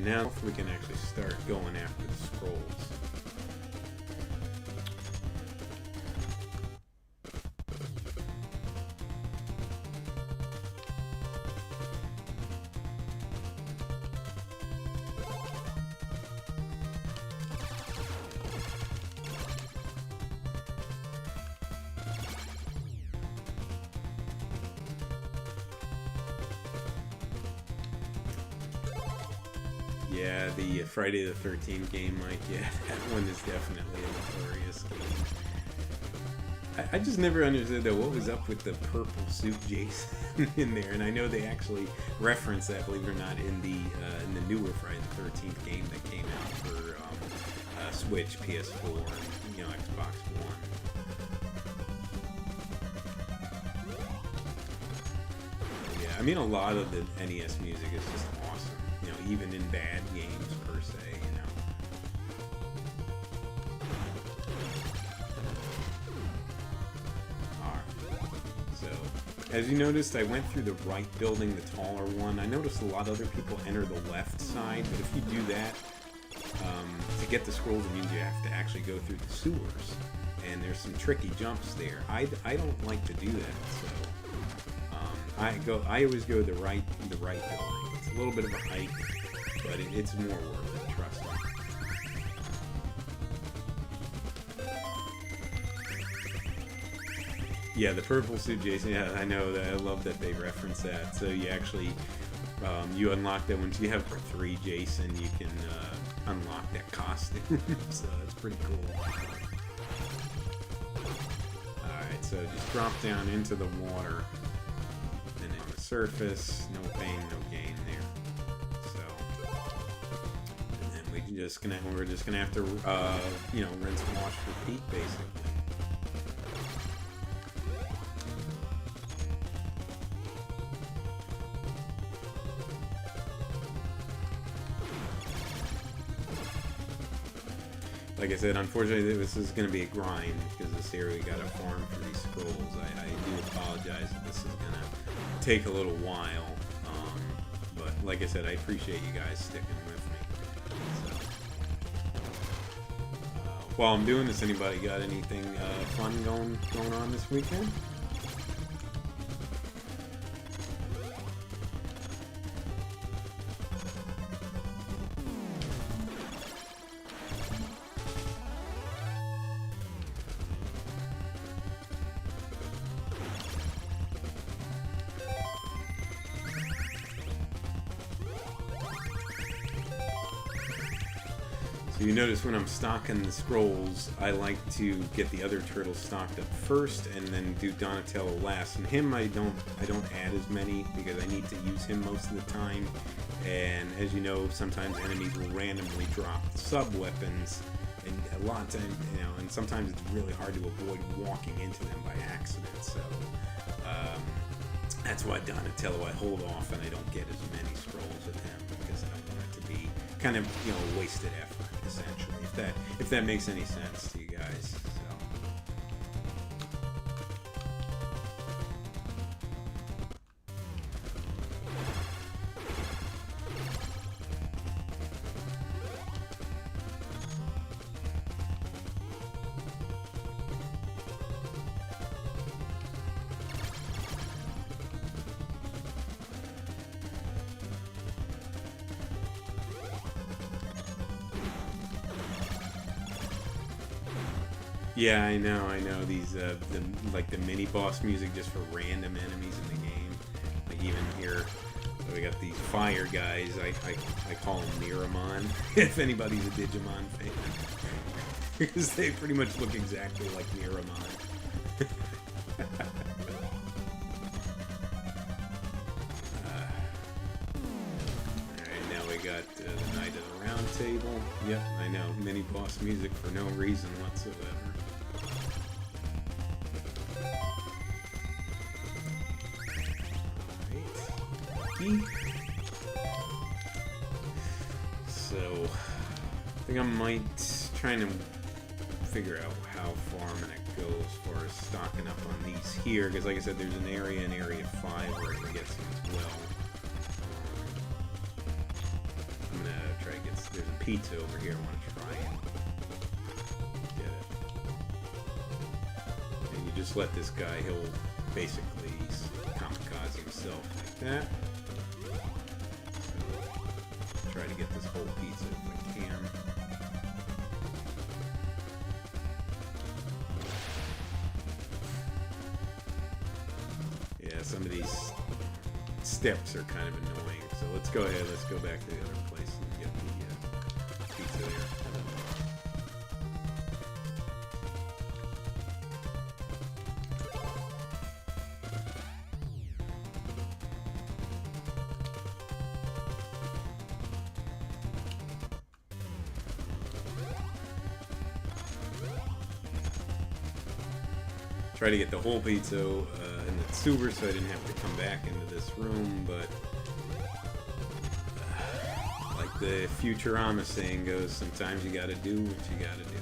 [SPEAKER 1] Now we can actually start going after the scrolls. Yeah, the Friday the 13th game, Mike, yeah, that one is definitely a notorious game. I just never understood, though, what was up with the purple suit Jason in there, and I know they actually reference that, believe it or not, in the newer Friday the 13th game that came out for Switch, PS4, and, you know, Xbox One. I mean, a lot of the NES music is just awesome. You know, even in bad games per se. You know. All right. So, as you noticed, I went through the right building, the taller one. I noticed a lot of other people enter the left side, but if you do that, to get the scrolls, it means you have to actually go through the sewers, and there's some tricky jumps there. I don't like to do that, so I always go the right building. It's a little bit of a hike, but it's more worth it, trust me. Yeah, the purple suit, Jason. Yeah, I know that. I love that they reference that. So you actually you unlock that once you have 3 Jason, you can unlock that costume. So that's pretty cool. Alright, so just drop down into the water, and on the surface, no pain, no gain there. So, and then we're just gonna have to you know, rinse, wash, repeat basically. Like I said, unfortunately, this is going to be a grind because this area we got to farm for these scrolls. I do apologize that this is going to take a little while, but like I said, I appreciate you guys sticking with me. So, while I'm doing this, anybody got anything fun going on this weekend? You notice when I'm stocking the scrolls, I like to get the other turtles stocked up first, and then do Donatello last. And him, I don't add as many because I need to use him most of the time. And as you know, sometimes enemies will randomly drop sub weapons, and a lot of times, you know, and sometimes it's really hard to avoid walking into them by accident. So that's why Donatello, I hold off and I don't get as many scrolls with him because I don't want it to be kind of, you know, wasted effort. Essentially, if that makes any sense to you guys. Yeah, I know. These like the mini boss music just for random enemies in the game. Like even here, we got these fire guys. I call them Miramon. If anybody's a Digimon fan, because they pretty much look exactly like Miramon. Alright, now we got the Knight of the Round Table. Yep, I know. Mini boss music for no reason whatsoever. So, I think I might try to figure out how far I'm going to go as far as stocking up on these here, because like I said, there's an area in Area 5 where I can get some as well. I'm going to try to get, there's a pizza over here I want to try and get it. And you just let this guy, he'll basically kamikaze himself like that. Try to get this whole pizza if I can. Yeah, some of these steps are kind of annoying. So let's go ahead, let's go back to the other place and get the pizza there. Try to get the whole pizza in the sewer, so I didn't have to come back into this room, but like the Futurama saying goes, sometimes you gotta do what you gotta do.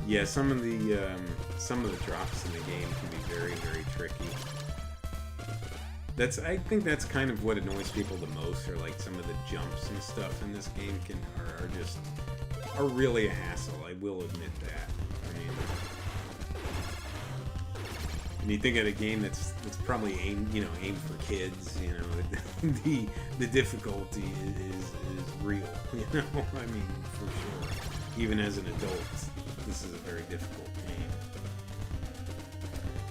[SPEAKER 1] Yeah, some of the drops in the game can be very, very tricky. I think that's kind of what annoys people the most, or like some of the jumps and stuff in this game are really a hassle. I will admit that. I mean, when you think of a game that's probably aimed for kids, the difficulty is real. I mean, for sure. Even as an adult, this is a very difficult game.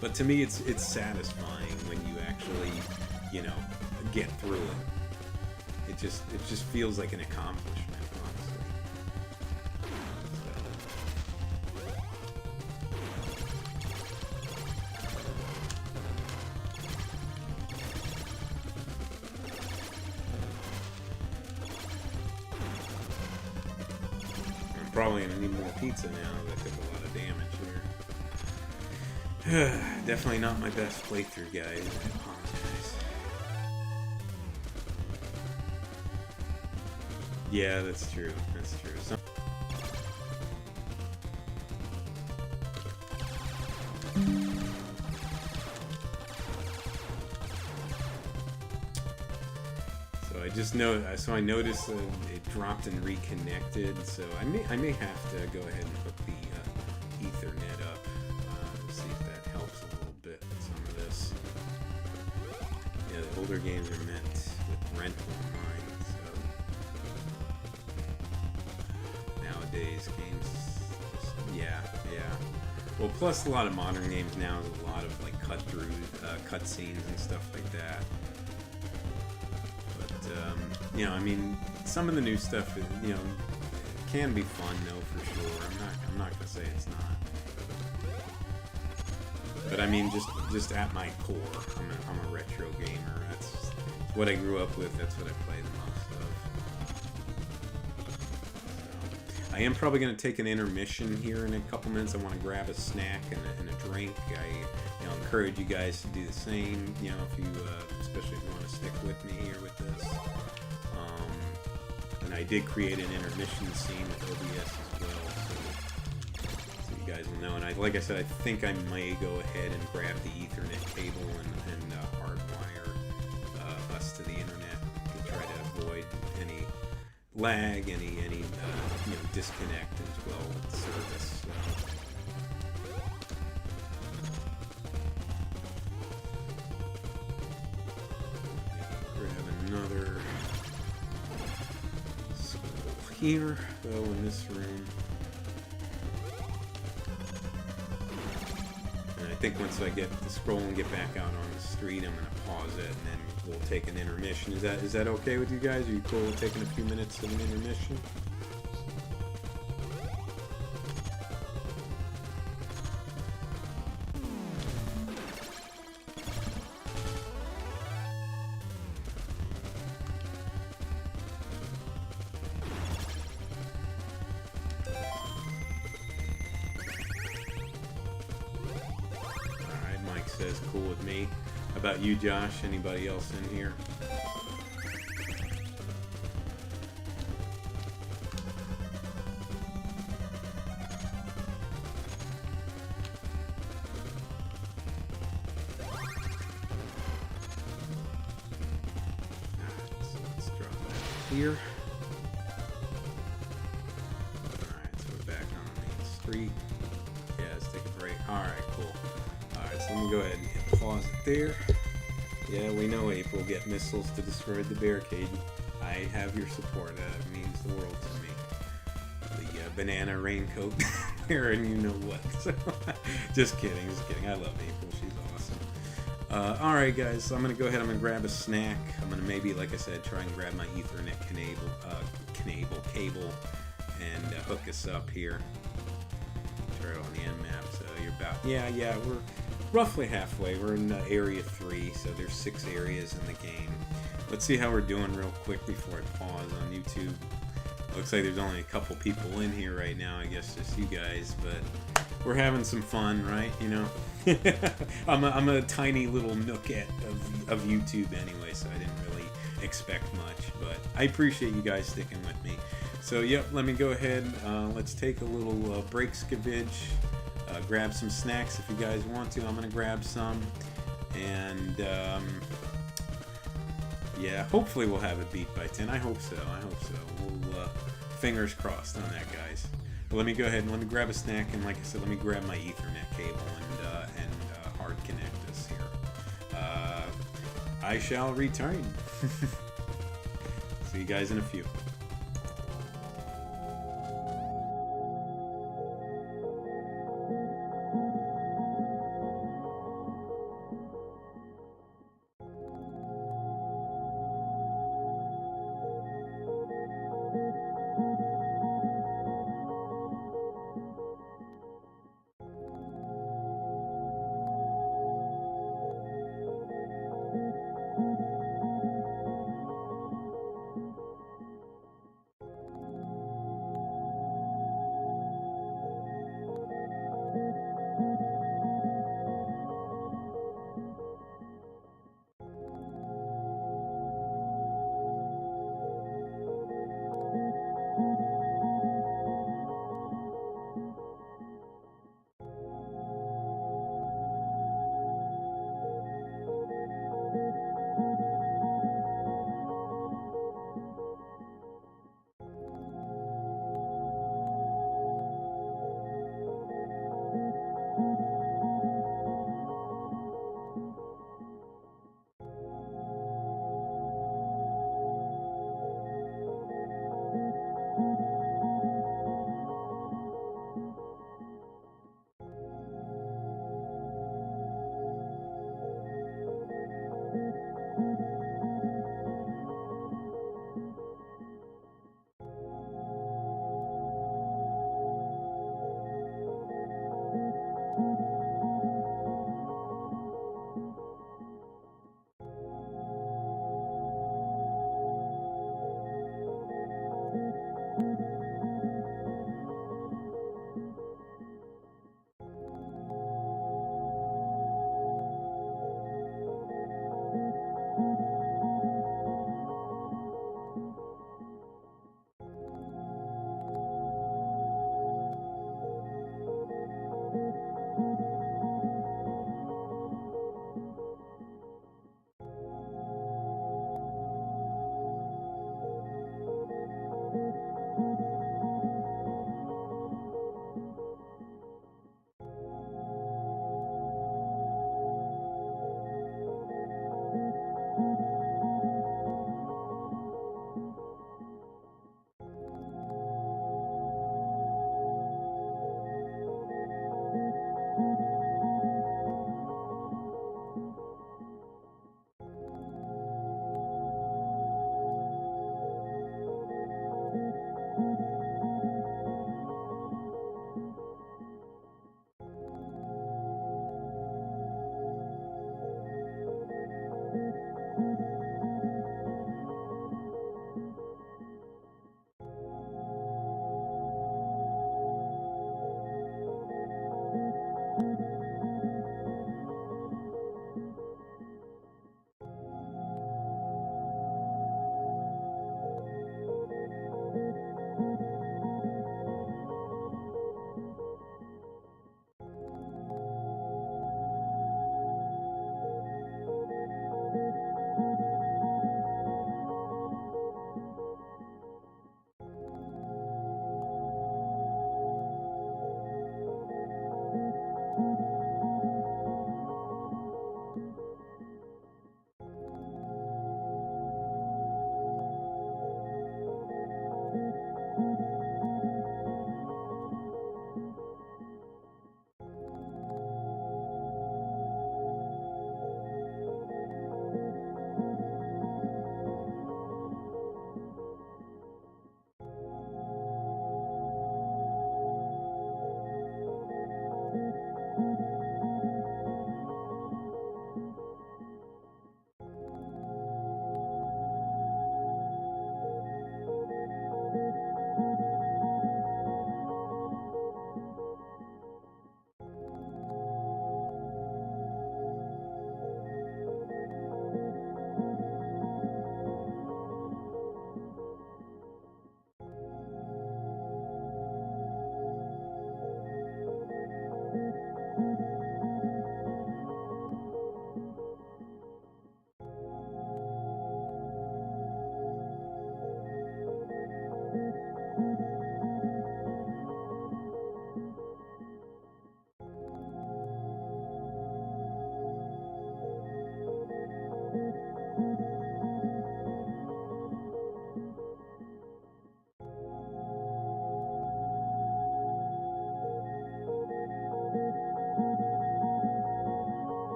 [SPEAKER 1] But to me, it's satisfying when you actually, get through it. It just feels like an accomplishment, honestly. I'm probably gonna need more pizza now. That took a lot of damage here. Definitely not my best playthrough, guys. I apologize. Yeah, that's true. That's true. I noticed it dropped and reconnected. So I may have to go ahead and hook the Ethernet up. See if that helps a little bit with some of this. Yeah, the older games are meant with rental in mind, so nowadays games, yeah. Well, plus a lot of modern games now is a lot of like cutscenes and stuff like that. But I mean, some of the new stuff, can be fun though, for sure. I'm not gonna say it's not. But I mean, just at my core, I'm a retro gamer. That's what I grew up with. That's what I play the most of. So, I am probably going to take an intermission here in a couple minutes. I want to grab a snack and a drink. I encourage you guys to do the same. If you, especially if you want to stick with me here with this. And I did create an intermission scene with OBS as well. So you guys will know. And like I said, I think I may go ahead and grab the Ethernet cable and hardwire us to the internet to try to avoid any lag, any disconnect as well with the service. So. Grab another scroll here, though, in this room. I think once I get the scroll and get back out on the street, I'm gonna pause it and then we'll take an intermission. Is that okay with you guys? Are you cool with taking a few minutes of an intermission? Says cool with me. How about you, Josh? Anybody else in here? So let's drop that here. Alright, so we're back on the main street. Yeah, let's take a break. Alright, cool. So let me go ahead and hit pause it there. Yeah, we know April get missiles to destroy the barricade. I have your support. That means the world to me. The banana raincoat there, and you know what. So, just kidding. I love April. She's awesome. Alright, guys. So I'm going to go ahead. I'm going to grab a snack. I'm going to maybe, like I said, try and grab my Ethernet cable and hook us up here. Turtle on the end map. So you're about... Yeah, roughly halfway. We're in area 3, so there's 6 areas in the game. Let's see how we're doing real quick before I pause on YouTube. Looks like there's only a couple people in here right now, I guess just you guys, but we're having some fun, right? You know, I'm a tiny little nookette of YouTube anyway, so I didn't really expect much, but I appreciate you guys sticking with me. So yep, let me go ahead, let's take a little break, Skibbage, grab some snacks if you guys want to. I'm gonna grab some, and yeah, hopefully we'll have it beat by 10. I hope so. We'll fingers crossed on that, guys. But let me go ahead and let me grab a snack, and like I said, let me grab my Ethernet cable and hard connect us here. I shall return. See you guys in a few.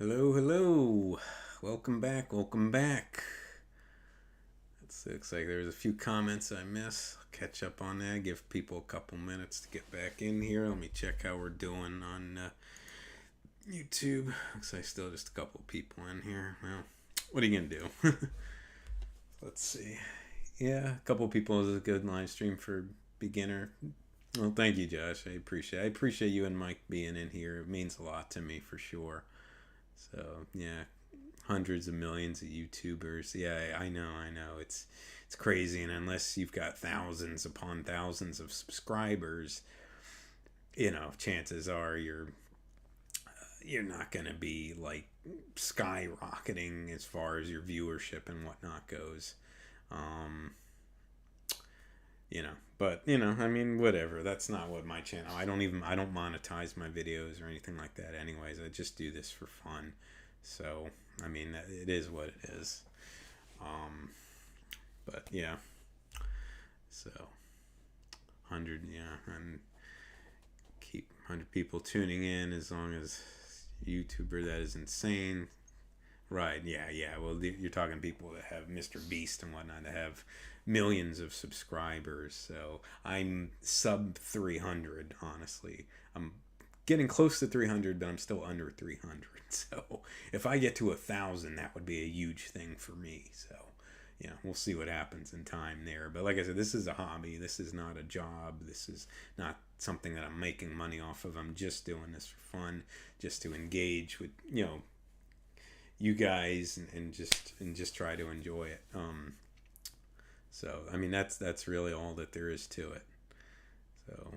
[SPEAKER 1] Hello, hello. Welcome back, welcome back. It looks like there's a few comments I missed. I'll catch up on that. Give people a couple minutes to get back in here. Let me check how we're doing on YouTube. Looks like still just a couple people in here. Well, what are you going to do? Let's see. Yeah, a couple people is a good live stream for beginner. Well, thank you, Josh. I appreciate you and Mike being in here. It means a lot to me for sure. So, yeah, hundreds of millions of YouTubers. Yeah, I know. It's crazy, and unless you've got thousands upon thousands of subscribers, chances are you're not going to be like skyrocketing as far as your viewership and whatnot goes. But I mean, whatever. That's not what my channel. I don't monetize my videos or anything like that. Anyways, I just do this for fun. So I mean, it is what it is. But yeah. So 100, yeah, and keep 100 people tuning in as long as YouTuber. That is insane. Right, yeah. Well, you're talking people that have Mr. Beast and whatnot, that have millions of subscribers. So I'm sub 300, honestly. I'm getting close to 300, but I'm still under 300. So if I get to 1,000, that would be a huge thing for me. So, we'll see what happens in time there. But like I said, this is a hobby. This is not a job. This is not something that I'm making money off of. I'm just doing this for fun, just to engage with, you guys and just try to enjoy it. So I mean, that's really all that there is to it. So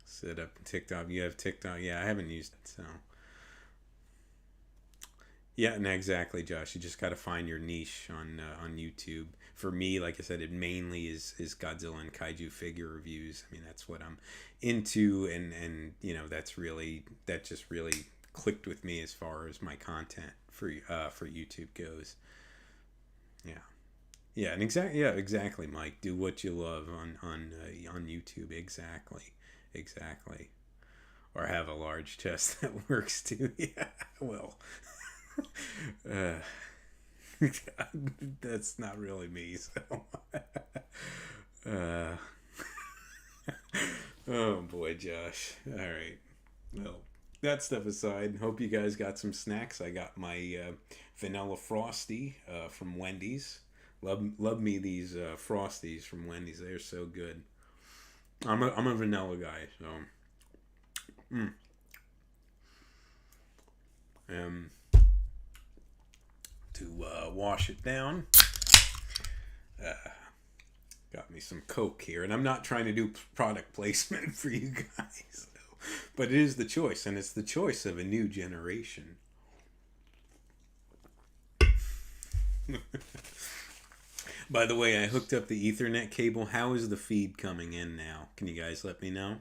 [SPEAKER 1] set up TikTok. You have TikTok? Yeah, I haven't used it. So yeah, and exactly, Josh. You just got to find your niche on YouTube. For me, like I said, it mainly is Godzilla and Kaiju figure reviews. I mean, that's what I'm into, and that just really clicked with me as far as my content for YouTube goes. Yeah, and exactly, Mike. Do what you love on YouTube. Exactly, or have a large chest that works too. Yeah, well, that's not really me. So, oh boy, Josh. All right, well. That stuff aside, hope you guys got some snacks. I got my vanilla frosty from Wendy's. Love me these frosties from Wendy's. They're so good. I'm a vanilla guy, so. To wash it down, got me some Coke here, and I'm not trying to do product placement for you guys. But it is the choice, and it's the choice of a new generation. By the way, I hooked up the Ethernet cable. How is the feed coming in now? Can you guys let me know?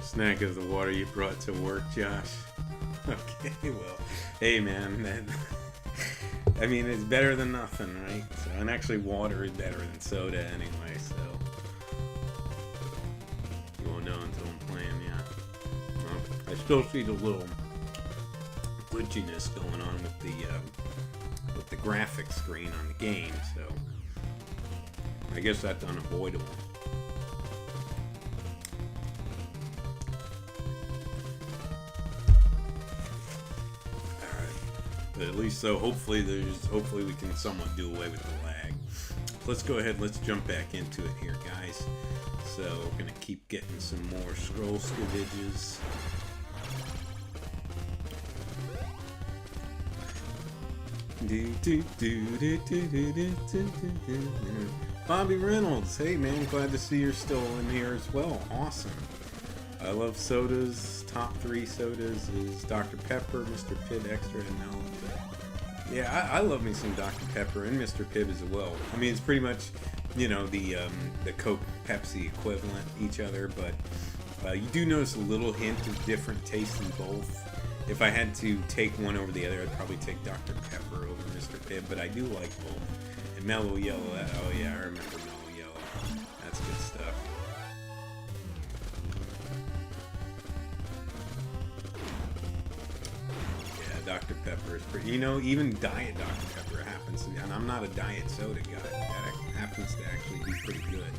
[SPEAKER 1] Snack is the water you brought to work, Josh. Okay, well, hey man, I mean, it's better than nothing, right? So, and actually water is better than soda anyway, so you won't know until I'm playing, yeah. Well, I still see the little glitchiness going on with the graphics screen on the game, so I guess that's unavoidable. At least so hopefully we can somewhat do away with the lag. Let's go ahead, let's jump back into it here, guys. So we're gonna keep getting some more scroll scavidges. Bobby Reynolds, hey man, glad to see you're still in here as well. Awesome. I love sodas. Top 3 sodas is Dr. Pepper, Mr. Pibb Extra, and Melon. Yeah, I love me some Dr. Pepper and Mr. Pibb as well. I mean, it's pretty much, you know, the Coke Pepsi equivalent each other, but you do notice a little hint of different taste in both. If I had to take one over the other, I'd probably take Dr. Pepper over Mr. Pibb, but I do like both. And Mellow Yellow, oh yeah, I remember Mellow Yellow. That's good stuff. Yeah, Dr. Pepper is pretty, you know, even Diet Dr. Pepper happens to be, and I'm not a diet soda guy, that happens to actually be pretty good.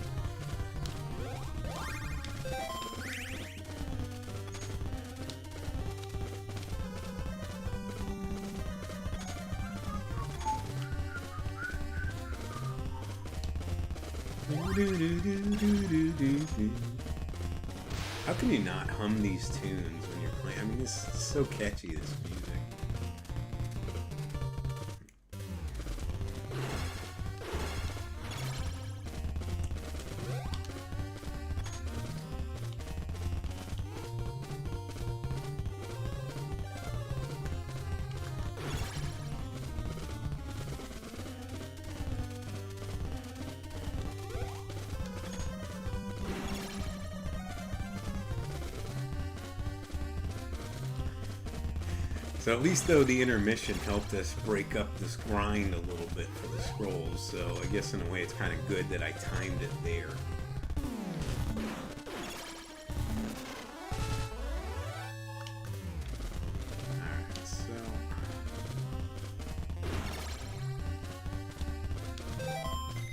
[SPEAKER 1] How can you not hum these tunes when you're playing? I mean, this is so catchy, this music. So at least though the intermission helped us break up this grind a little bit for the scrolls, so I guess in a way it's kind of good that I timed it there. Alright, so...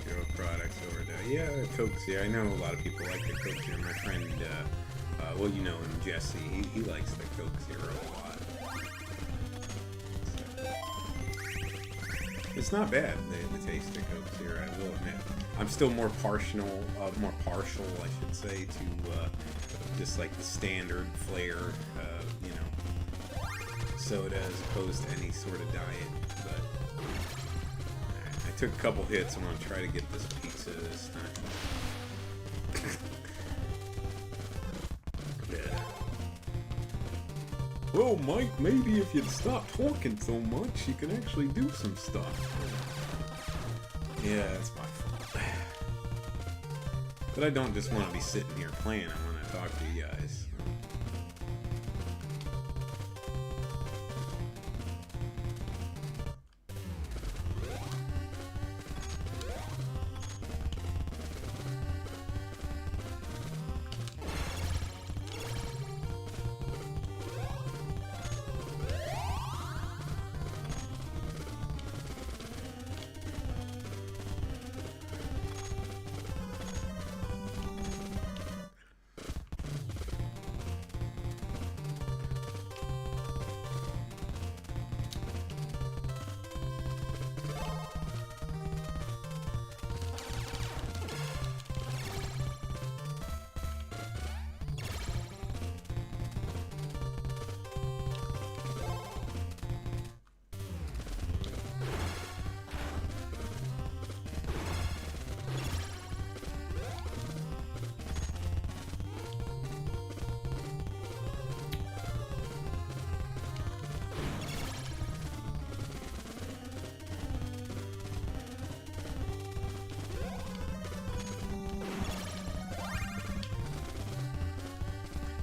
[SPEAKER 1] Zero products over there. Yeah, Coke's here. I know a lot of people like the Coke Zero. My friend, well, you know him, Jesse, he likes the Coke Zero a lot. It's not bad, the taste of Coke Zero, I will admit. I'm still more partial, I should say, to just like the standard flair, you know, soda as opposed to any sort of diet. But I took a couple hits. I'm gonna try to get this pizza this time. Yeah. Well, Mike, maybe if you'd stop talking so much, you can actually do some stuff. Yeah, that's my fault. But I don't just want to be sitting here playing, I want to talk to you guys.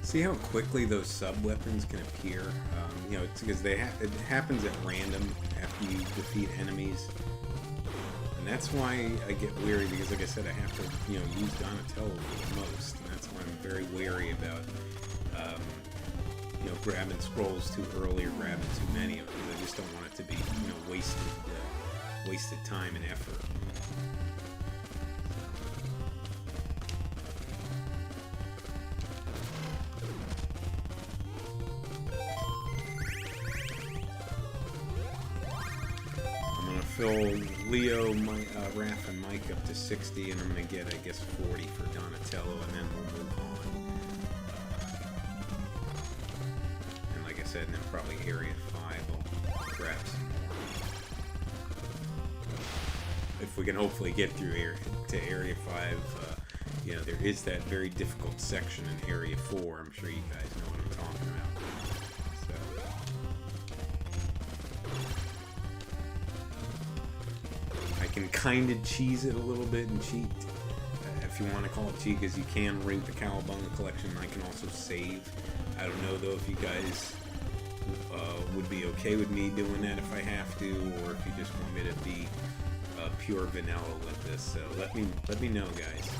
[SPEAKER 1] See how quickly those sub-weapons can appear? You know, it's because it happens at random after you defeat enemies. And that's why I get wary, because like I said, I have to, you know, use Donatello the most. And that's why I'm very wary about, you know, grabbing scrolls too early or grabbing too many of them, because I just don't want it to be, you know, wasted time and effort. Fill Leo, Raph, and Mike up to 60, and I'm going to get, I guess, 40 for Donatello, and then we'll move on. And like I said, and then probably Area 5 will grab some more. if we can hopefully get through to Area 5, you know, there is that very difficult section in Area 4. I'm sure you guys know what I'm talking about. So I can kind of cheese it a little bit and cheat, if you want to call it cheat, because you can rate the Cowabunga Collection. I can also save. I don't know though if you guys would be okay with me doing that if I have to, or if you just want me to be pure vanilla with this. So let me know, guys.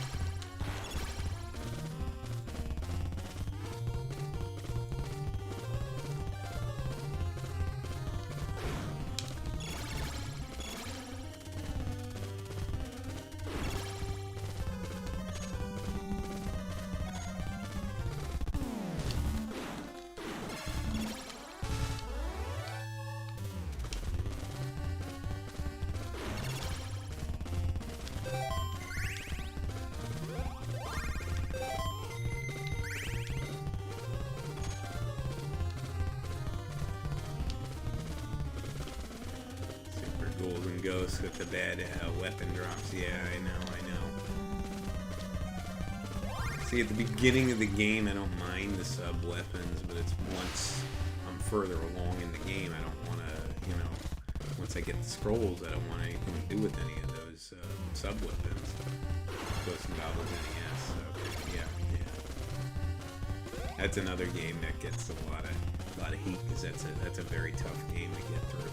[SPEAKER 1] Golden Ghost with the bad weapon drops. Yeah, I know. See, at the beginning of the game, I don't mind the sub weapons, but it's once I'm further along in the game, I don't want to, you know, once I get the scrolls, I don't want anything to do with any of those sub weapons. Ghost and Goblins NES. So, yeah. That's another game that gets a lot of heat, because that's a very tough game to get through.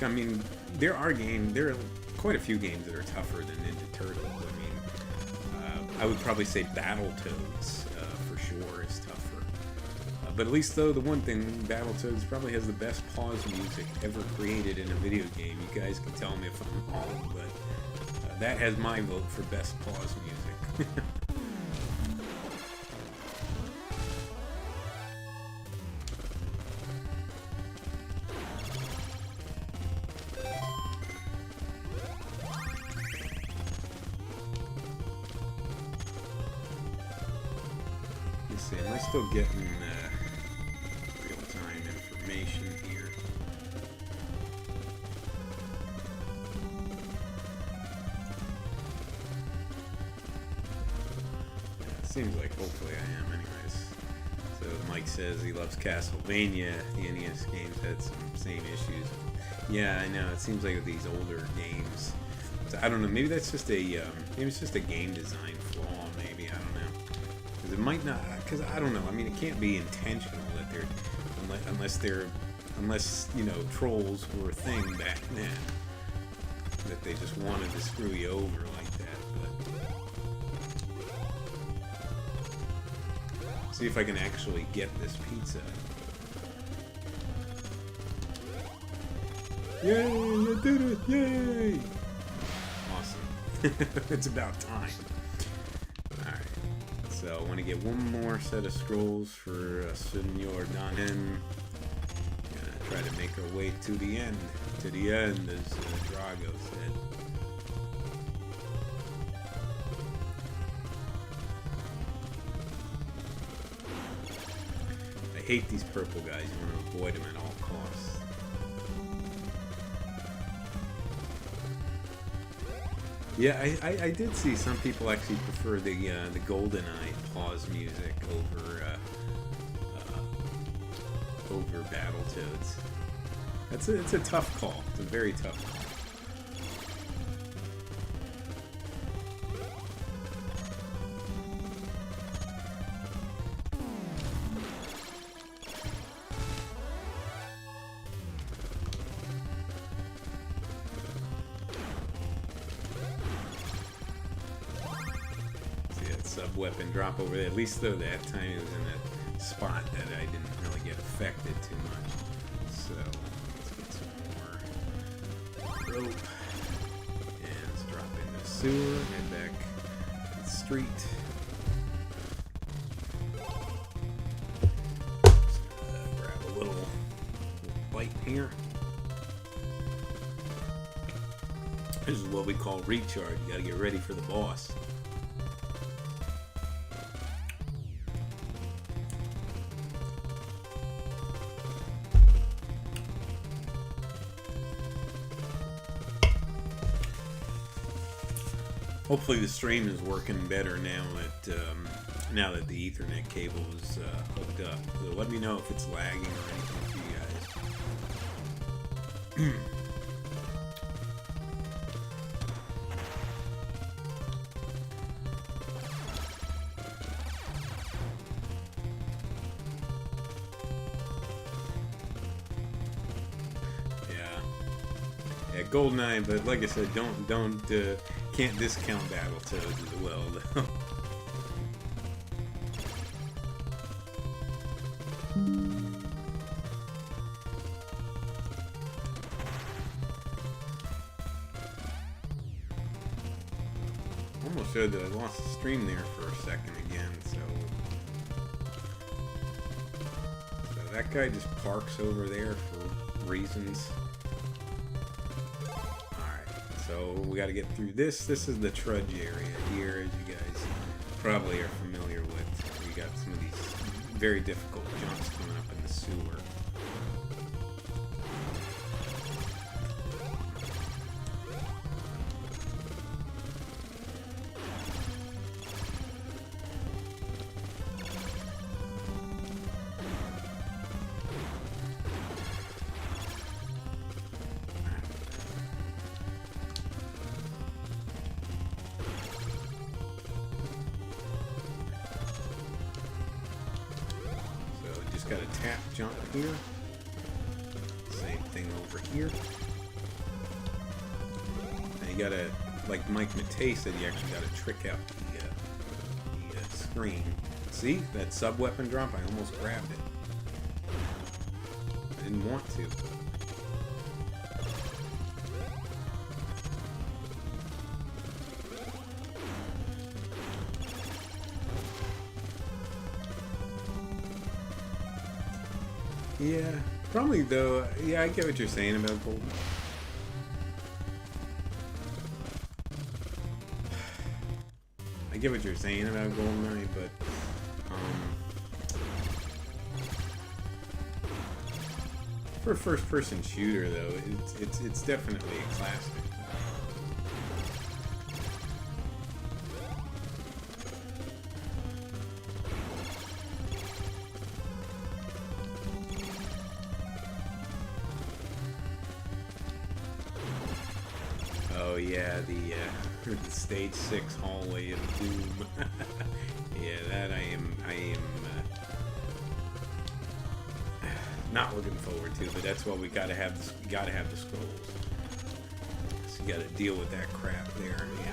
[SPEAKER 1] I mean, there are quite a few games that are tougher than Ninja Turtles. I mean, I would probably say Battletoads for sure is tougher. But at least though, the one thing, Battletoads probably has the best pause music ever created in a video game. You guys can tell me if I'm wrong, but that has my vote for best pause music. Am I still getting real-time information here? Yeah, it seems like hopefully I am anyways. So Mike says he loves Castlevania. The NES games had some same issues. Yeah, I know. It seems like with these older games. So I don't know. Maybe that's just maybe it's just a game design flaw. Maybe, I don't know. It might not, because I don't know. I mean, it can't be intentional that they're, unless you know, trolls were a thing back then, that they just wanted to screw you over like that. But see if I can actually get this pizza. Yay! I did it! Yay! Awesome. It's about time. So I want to get one more set of scrolls for Senor Donen. Gonna try to make our way to the end. To the end, as Drago said. I hate these purple guys. You want to avoid them at all costs. Yeah, I did see some people actually prefer the GoldenEye pause music over Battletoads. It's a tough call. It's a very tough call. Sub-weapon drop over there. At least though that time it was in that spot that I didn't really get affected too much. So let's get some more rope. And let's drop into the sewer, head back to the street. Grab a little bite here. This is what we call recharge. You gotta get ready for the boss. Hopefully the stream is working better now that the Ethernet cable is hooked up. So let me know if it's lagging or anything for you guys. Yeah, GoldenEye, but like I said, can't discount Battletoads as well, though. Almost showed that I lost the stream there for a second again, so that guy just parks over there for reasons. So we got to get through this. This is the trudge area here, as you guys probably are familiar with. We got some of these very difficult jumps coming up in the sewer. Got a tap jump here. Same thing over here. And you gotta, like Mike Matei said, you actually gotta trick out the screen. See that sub weapon drop? I almost grabbed it. I didn't want to. Yeah, probably though. Yeah, I get what you're saying about Golden. I get what you're saying about GoldenEye, but for a first-person shooter, though, it's definitely a classic. Oh yeah, the stage 6 hallway of doom. Yeah, that I am not looking forward to, but that's what we gotta have. Gotta have the scrolls. So you gotta deal with that crap there. Yeah.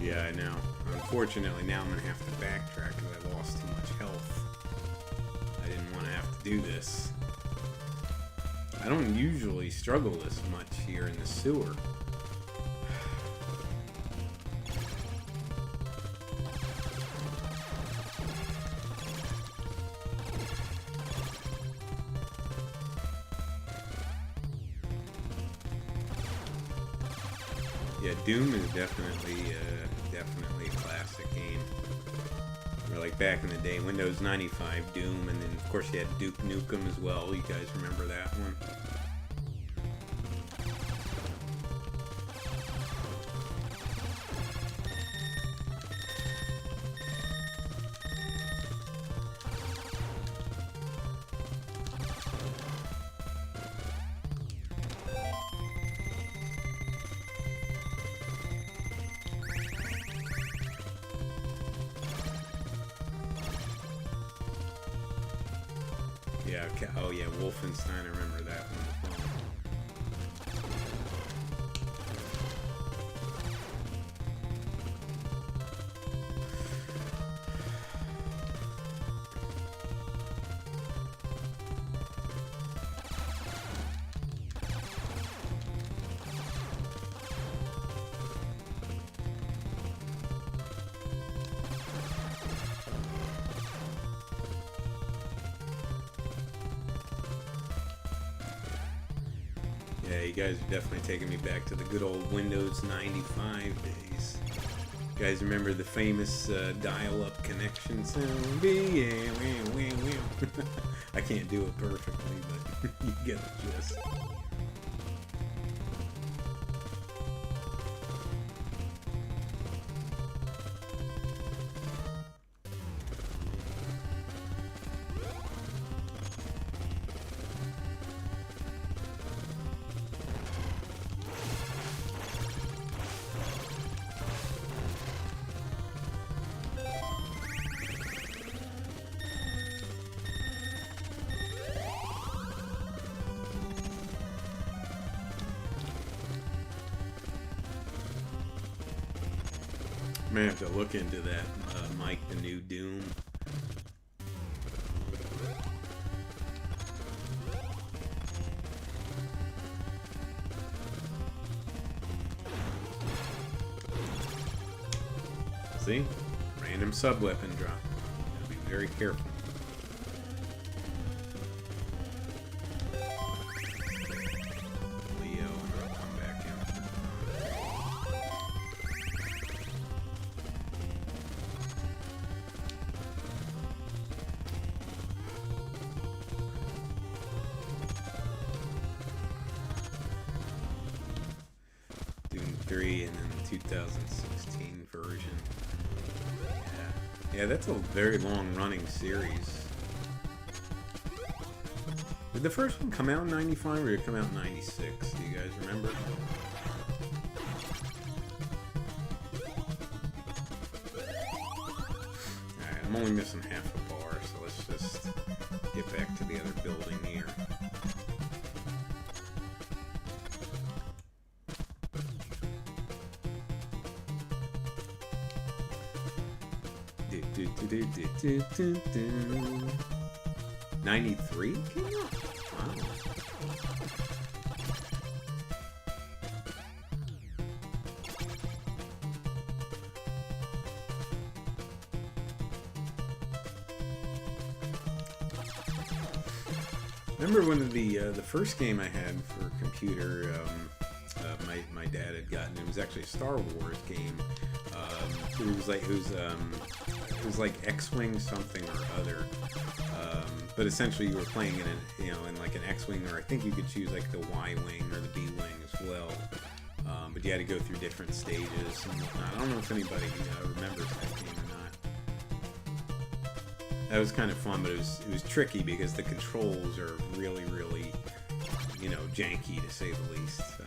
[SPEAKER 1] Yeah, I know. Unfortunately, now I'm going to have to backtrack because I lost too much health. I didn't want to have to do this. I don't usually struggle this much here in the sewer. Yeah, Doom is definitely a classic game. Or like back in the day, Windows 95 Doom, and then of course you had Duke Nukem as well. You guys remember that one? Yeah, oh yeah, Wolfenstein, I remember that one. Yeah, you guys are definitely taking me back to the good old Windows 95 days. You guys remember the famous dial-up connection sound? Yeah, I can't do it perfectly, but you get the gist. May have to look into that, Mike the New Doom. See? Random sub-weapon drop. Gotta be very careful. Doom 3 and then the 2016 version. Yeah, that's a very long-running series. Did the first one come out in 95 or did it come out in 96? Do you guys remember? Alright, I'm only missing half a bar, so let's just get back to the other building here. Do, do, do. 93 came out? Wow. Remember one of the first game I had for computer, my dad had gotten. It was actually a Star Wars game. It was like X-Wing something or other. But essentially you were playing in like an X-Wing, or I think you could choose like the Y-Wing or the B-Wing as well. But you had to go through different stages and whatnot. I don't know if anybody remembers that game or not. That was kind of fun, but it was tricky because the controls are really, really, janky to say the least. So.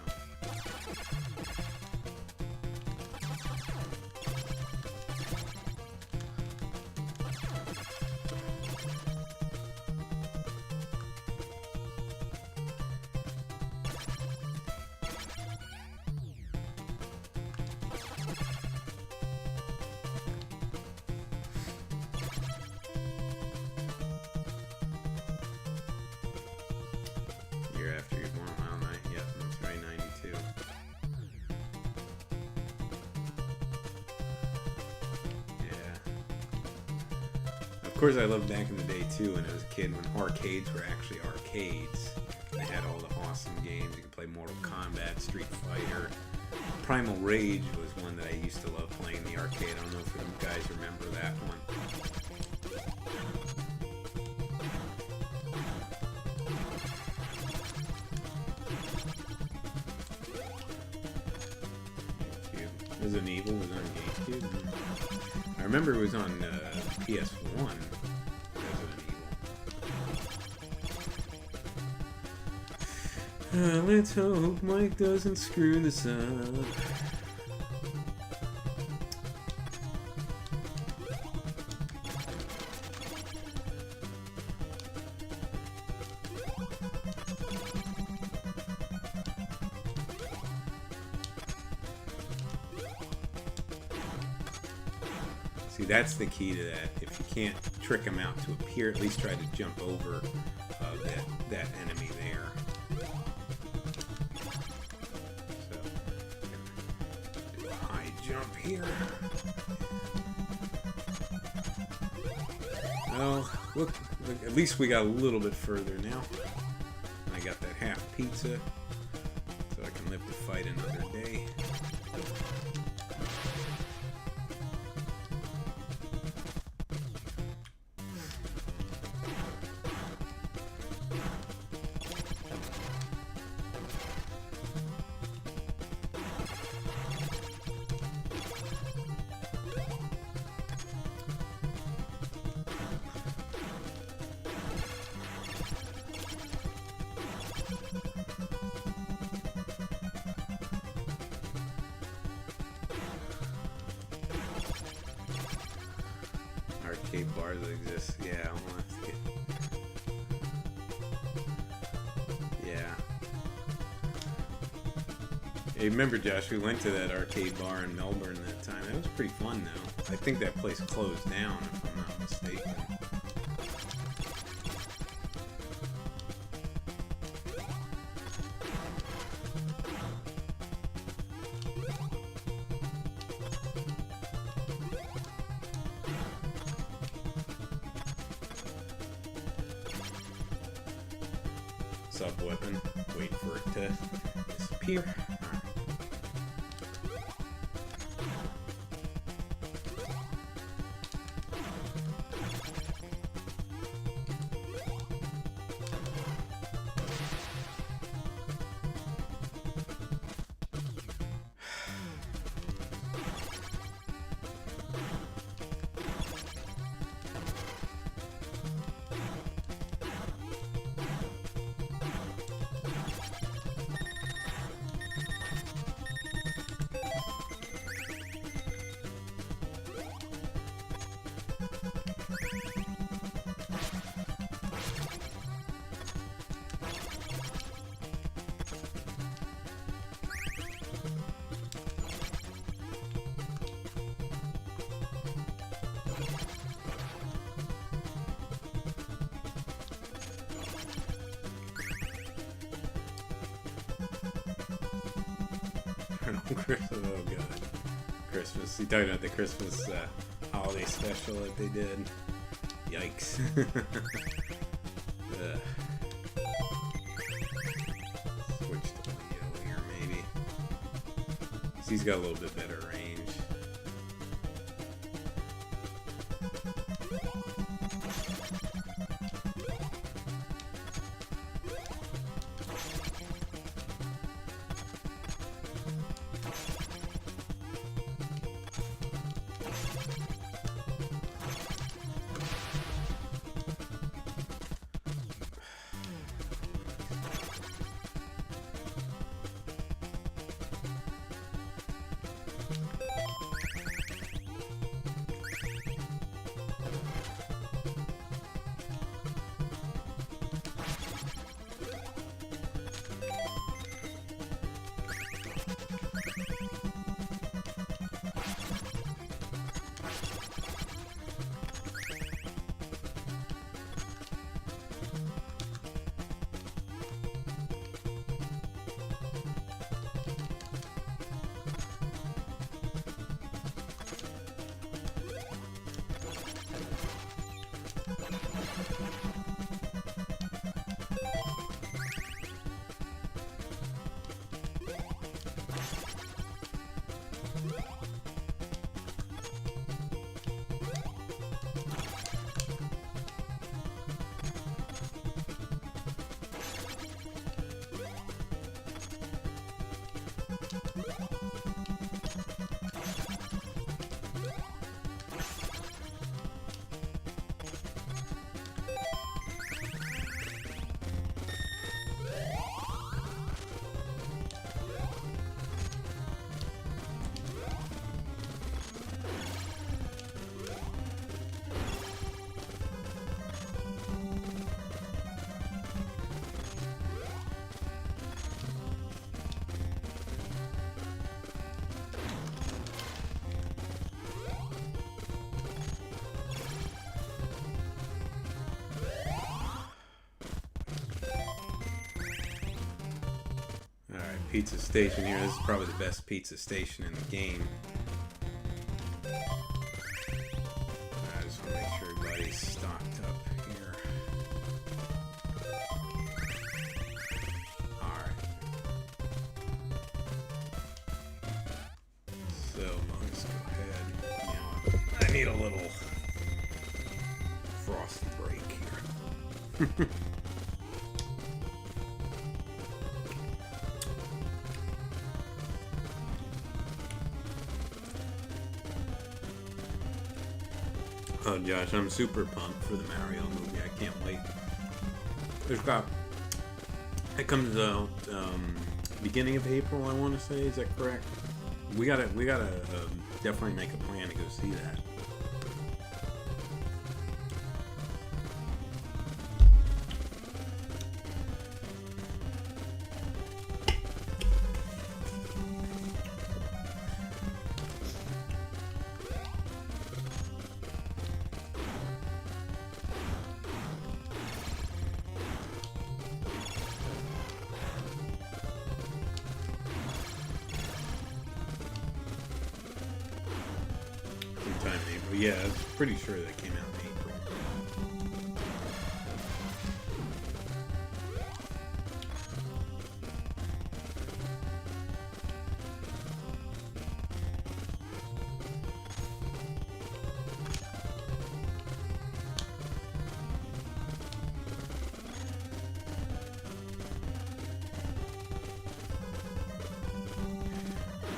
[SPEAKER 1] Year after you're born, wow, yep, that's right, 92. Yeah. Of course, I loved back in the day too when I was a kid, when arcades were actually arcades. They had all the awesome games. You could play Mortal Kombat, Street Fighter. Primal Rage was one that I used to love playing in the arcade. I don't know if you guys remember that one. Resident Evil was on GameCube. I remember it was on PS1. Resident Evil. Let's hope Mike doesn't screw this up. See, that's the key to that. If you can't trick them out to appear, at least try to jump over that enemy there. So, do a high jump here. Well, look, at least we got a little bit further now. I got that half pizza, so I can live to fight another day. Arcade bars exist. Yeah, I want to get. Yeah. Hey, remember, Josh, we went to that arcade bar in Melbourne that time. That was pretty fun, though. I think that place closed down, if I'm not mistaken. Sub weapon. Wait for it to disappear. Oh god. Christmas. You talking about the Christmas holiday special that they did? Yikes. Switch to Leo here, maybe. He's got a little bit better range. pizza station here. This is probably the best pizza station in the game. I just want to make sure everybody's stocked up here. Alright. So, let's go ahead. Now, I need a little frosty break here. Oh, Josh, I'm super pumped for the Mario movie. I can't wait. It comes out beginning of April, I want to say. Is that correct? We gotta definitely make a plan to go see that. Sometime in April. Yeah, I was pretty sure that came out in April.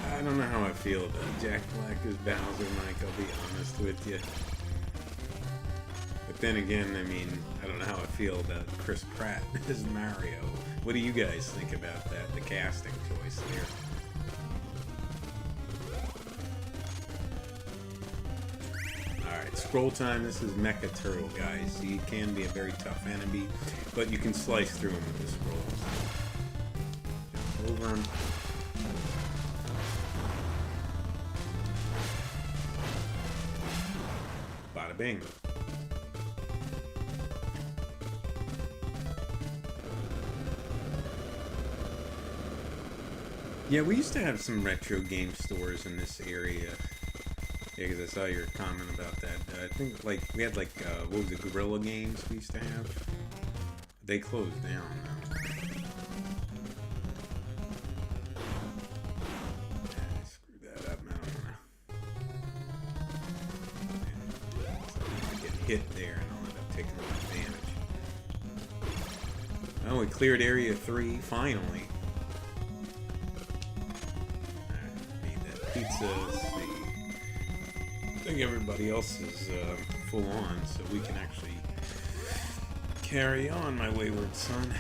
[SPEAKER 1] I don't know how I feel about Jack Black as Bowser, Mike, I'll be honest with you. But then again, I mean, I don't know how I feel about Chris Pratt as Mario. What do you guys think about that, the casting choice there? Alright, scroll time. This is Mecha Turtle, guys. He can be a very tough enemy, but you can slice through him with the scrolls. Jump over him. Bada bing. Yeah, we used to have some retro game stores in this area. Yeah, because I saw your comment about that. I think, like, we had, like, what was it, Guerrilla Games we used to have? They closed down now. Screw that up, I don't know. Get hit there and I'll end up taking a lot of damage. Oh, we cleared Area 3, finally. Made that pizza, let's see. I think everybody else is full on, so we can actually carry on, my wayward son.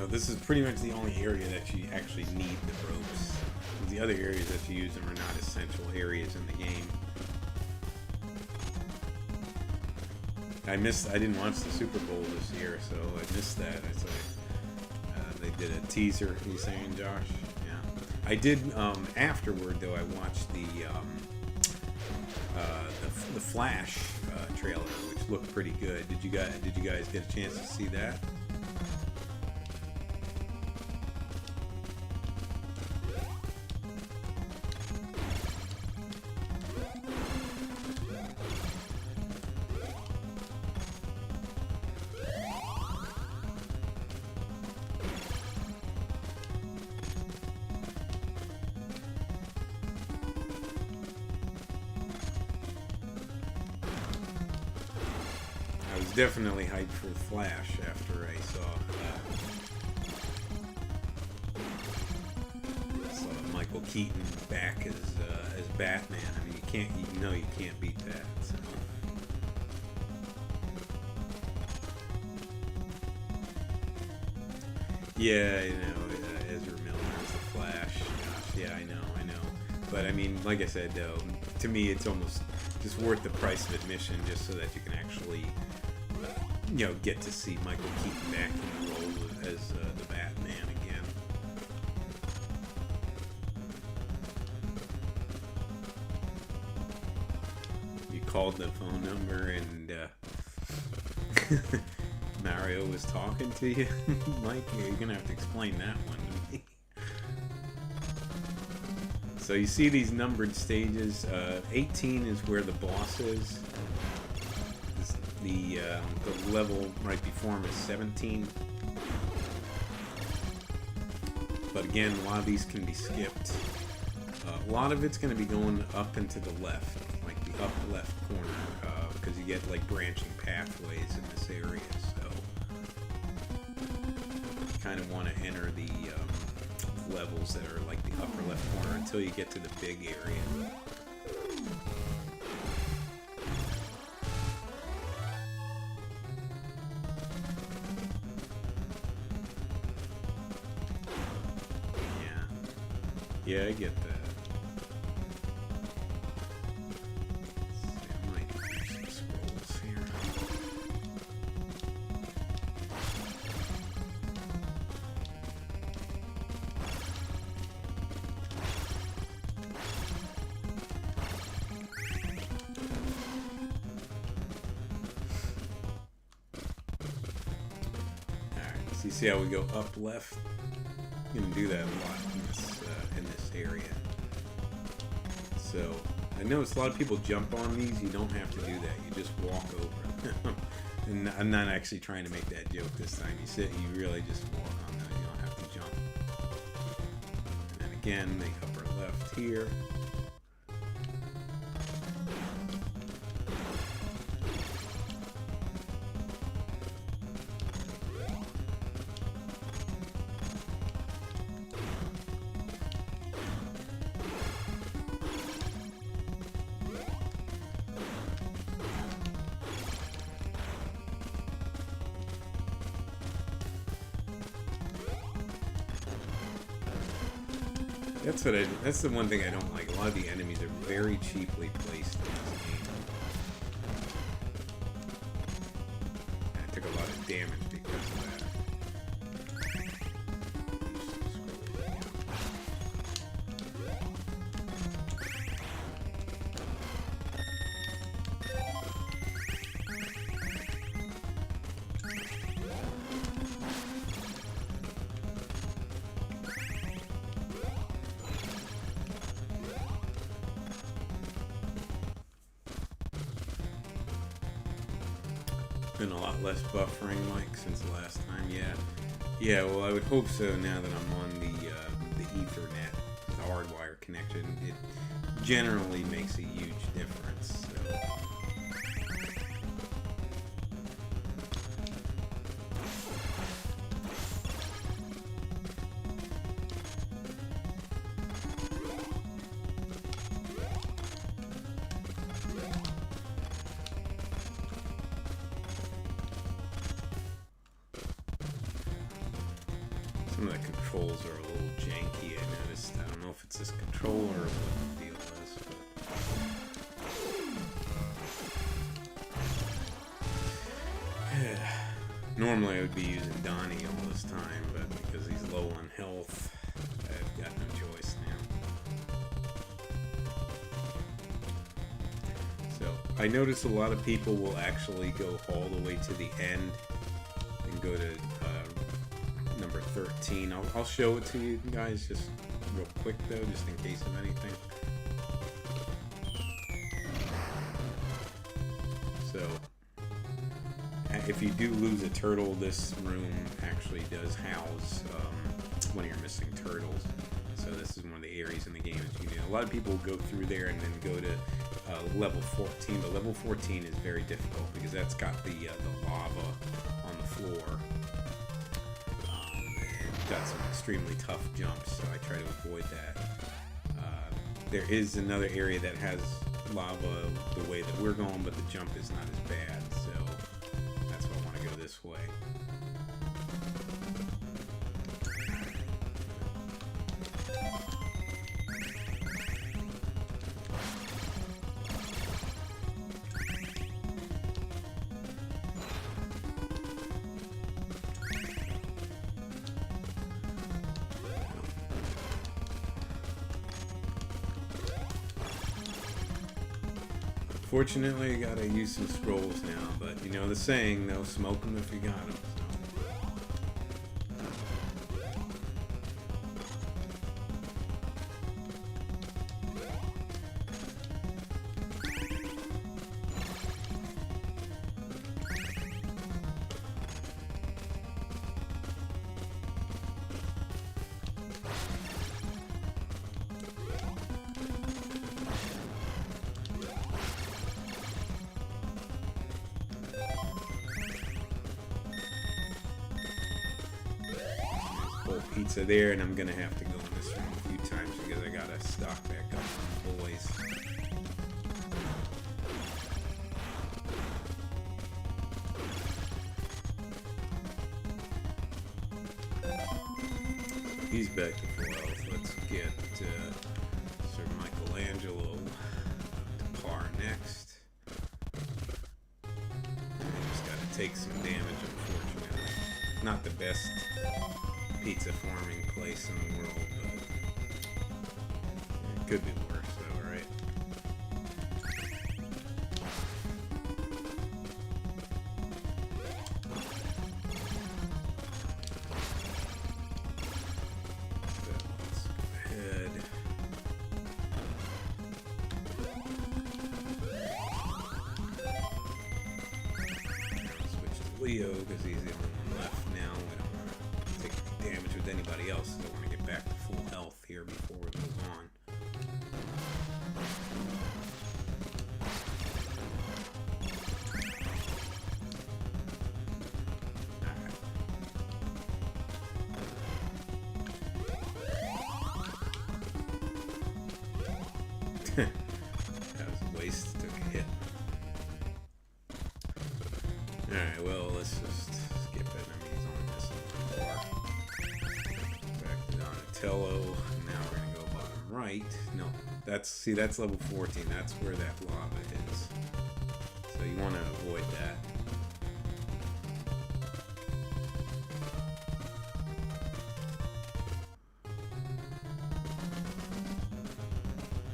[SPEAKER 1] This is pretty much the only area that you actually need the ropes. The other areas that you use them are not essential areas in the game. I didn't watch the Super Bowl this year, so I missed that. I saw they did a teaser. You saying, Josh? Yeah. I did. Afterward, though, I watched the Flash trailer, which looked pretty good. Did you guys get a chance to see that? I was definitely hyped for the Flash after I saw Michael Keaton back as Batman. I mean, you can't beat that. So. Yeah, Ezra Miller is the Flash. Gosh, yeah, I know. But I mean, like I said, though, to me, it's almost just worth the price of admission, just so that you can actually, get to see Michael Keaton back in the role as the Batman again. You called the phone number and Mario was talking to you, Mike. You're gonna have to explain that one to me. So you see these numbered stages. 18 is where the boss is. The level right before him is 17. But again, a lot of these can be skipped. A lot of it's going to be going up and to the left, like the up left corner, because you get like branching pathways in this area. So you kind of want to enter the levels that are like the upper left corner until you get to the big area. Yeah, I get that. Let's see, I might do some scrolls here. Alright, so you see how we go up left? I'm going to do that a lot in this area. So I notice a lot of people jump on these. You don't have to do that. You just walk over them. And I'm not actually trying to make that joke this time. You really just walk on them. You don't have to jump. And then again, the upper left here. That's the one thing I don't like. A lot of the enemies are very cheaply placed in this game. I took a lot of damage because of that. Been a lot less buffering, Mike, since the last time. Yeah. Well, I would hope so. Now that I'm on the Ethernet, the hardwire connection, it generally makes a huge difference. So. Some of the controls are a little janky, I noticed. I don't know if it's this controller or what the deal is. But... Normally I would be using Donnie all this time, but because he's low on health, I've got no choice now. So, I notice a lot of people will actually go all the way to the end and go to number 13. I'll show it to you guys just real quick though, just in case of anything. So if you do lose a turtle, this room actually does house one of your missing turtles. So this is one of the areas in the game that you can do. A lot of people go through there and then go to level 14, but level 14 is very difficult because that's got the lava on the floor. Got some extremely tough jumps, so I try to avoid that. there is another area that has lava the way that we're going, but the jump is not as bad, so that's why I want to go this way. Fortunately, I gotta use some scrolls now, but you know the saying, though, smoke them if you got them. Pizza there, and I'm gonna have to go in this room a few times because I gotta stock back up on the boys. He's back to full health. Let's get Sir Michelangelo to par next. Just gotta take some damage, unfortunately. Not the best pizza farming place in the world, but it could be worse though, right? So let's go ahead. Switch to Leo because he's the only one left now. We don't want to take damage with anybody else, so I want to get back to full health here before we move on. That was a waste, took a hit. Alright, well, let's just skip enemies on this floor. Back to Donatello. Now we're gonna go bottom right. No, that's level 14. That's where that lava is. So you want to avoid that.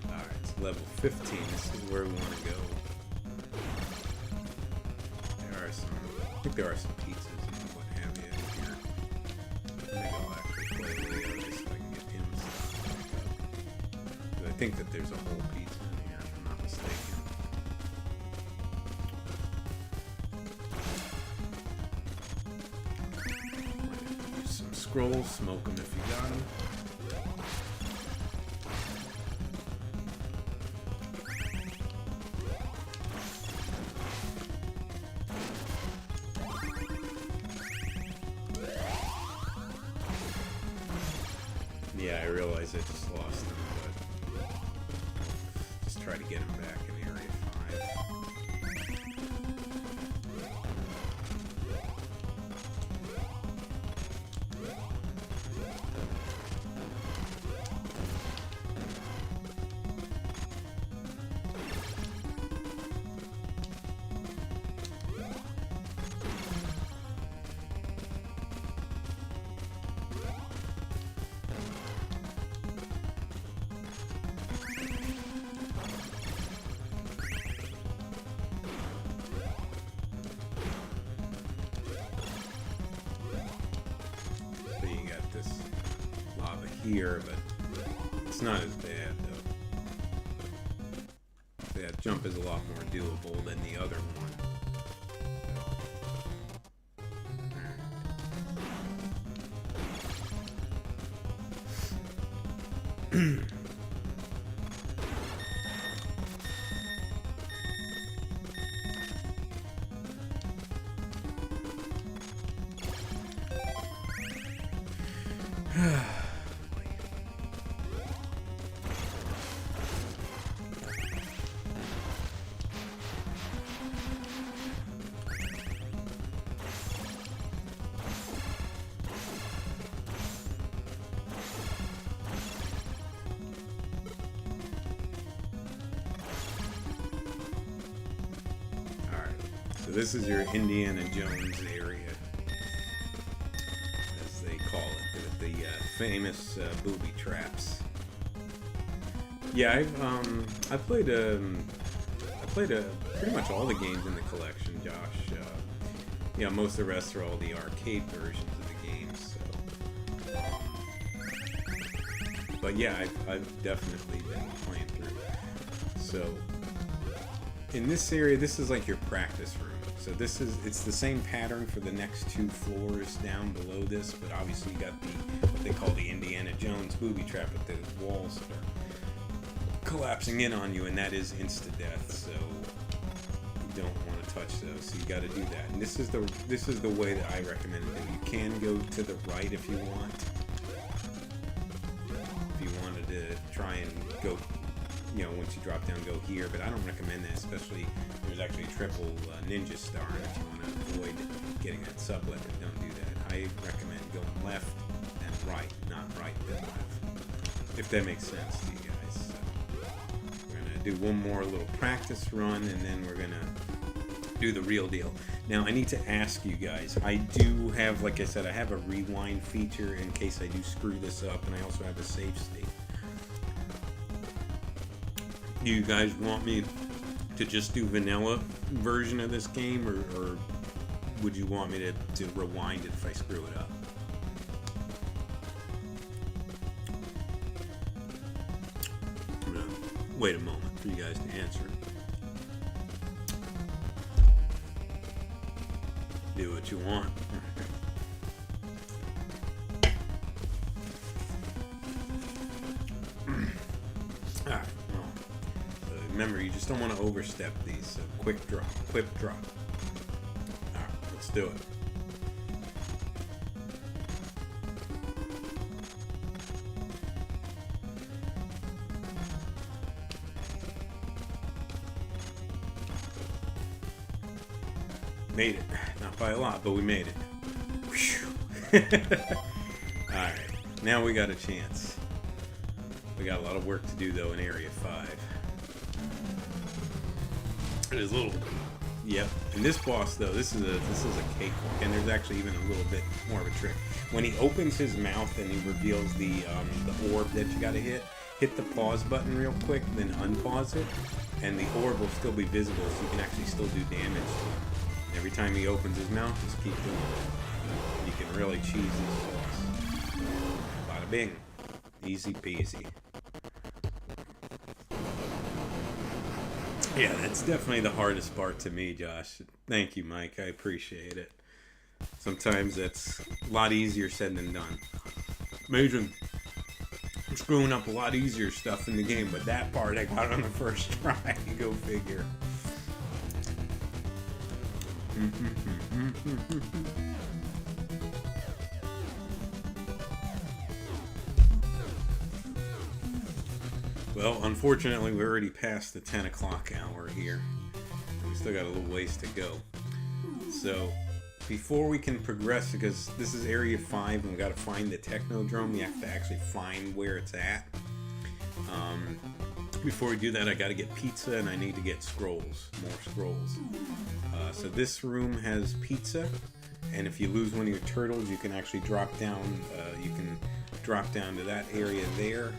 [SPEAKER 1] Alright, it's level 15. This is where we want to go. I think there are some pizzas and what have you here. Maybe I'll actually play Leo just so I can get him stuff back up. But I think that there's a whole pizza in here, if I'm not mistaken. Use some scrolls, smoke them if you got them. Yeah, I realize I just lost him, but just try to get him back in Area 5. Here, but it's not as bad though. That jump is a lot more doable than the other one. So this is your Indiana Jones area, as they call it, with the famous booby traps. Yeah, I played pretty much all the games in the collection, Josh. You know, most of the rest are all the arcade versions of the games. So, but yeah, I've definitely been playing through. So in this area, this is like your practice room. So it's the same pattern for the next 2 floors down below this, but obviously you got what they call the Indiana Jones booby trap with the walls that are collapsing in on you, and that is insta-death. So you don't want to touch those. So you got to do that. And this is the way that I recommend it. You can go to the right if you want. If you wanted to try and go, you know, once you drop down, go here, but I don't recommend that, especially there's actually a triple ninja star, and if you want to avoid getting that sub-weapon, don't do that. I recommend going left and right, not right then left, if that makes sense to you guys. So we're going to do one more little practice run, and then we're going to do the real deal. Now, I need to ask you guys, I do have, like I said, I have a rewind feature in case I do screw this up, and I also have a save state. Do you guys want me to just do vanilla version of this game, or would you want me to rewind it if I screw it up? I'm gonna wait a moment for you guys to answer. Do what you want. Alright. Remember, you just don't want to overstep these, so quick drop. Alright, let's do it. Made it. Not by a lot, but we made it. Alright, now we got a chance. We got a lot of work to do, though, in Area 5. It is a little, yep. And this boss, though, this is a cakewalk, and there's actually even a little bit more of a trick. When he opens his mouth and he reveals the orb that you got to hit the pause button real quick, then unpause it, and the orb will still be visible, so you can actually still do damage to him. Every time he opens his mouth, just keep doing it. You can really cheese this boss. Bada bing, easy peasy. Yeah, that's definitely the hardest part to me, Josh. Thank you, Mike. I appreciate it. Sometimes that's a lot easier said than done. Imagine I'm screwing up a lot easier stuff in the game, but that part I got on the first try. Go figure. Well, unfortunately, we're already past the 10 o'clock hour here. We still got a little ways to go. So, before we can progress, because this is Area 5, and we got to find the Technodrome, we have to actually find where it's at. Before we do that, I got to get pizza, and I need to get scrolls, more scrolls. So this room has pizza, and if you lose one of your turtles, you can actually drop down. You can drop down to that area there,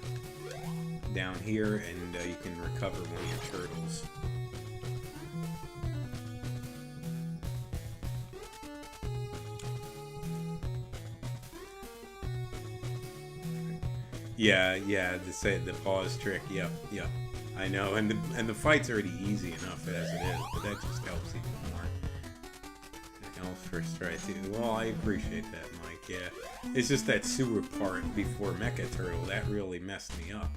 [SPEAKER 1] down here, and you can recover one of your turtles. Yeah, the pause trick. Yep. I know, and the fight's already easy enough as it is, but that just helps even more. First try too. Well, I appreciate that, Mike. Yeah, it's just that sewer part before Mecha Turtle that really messed me up,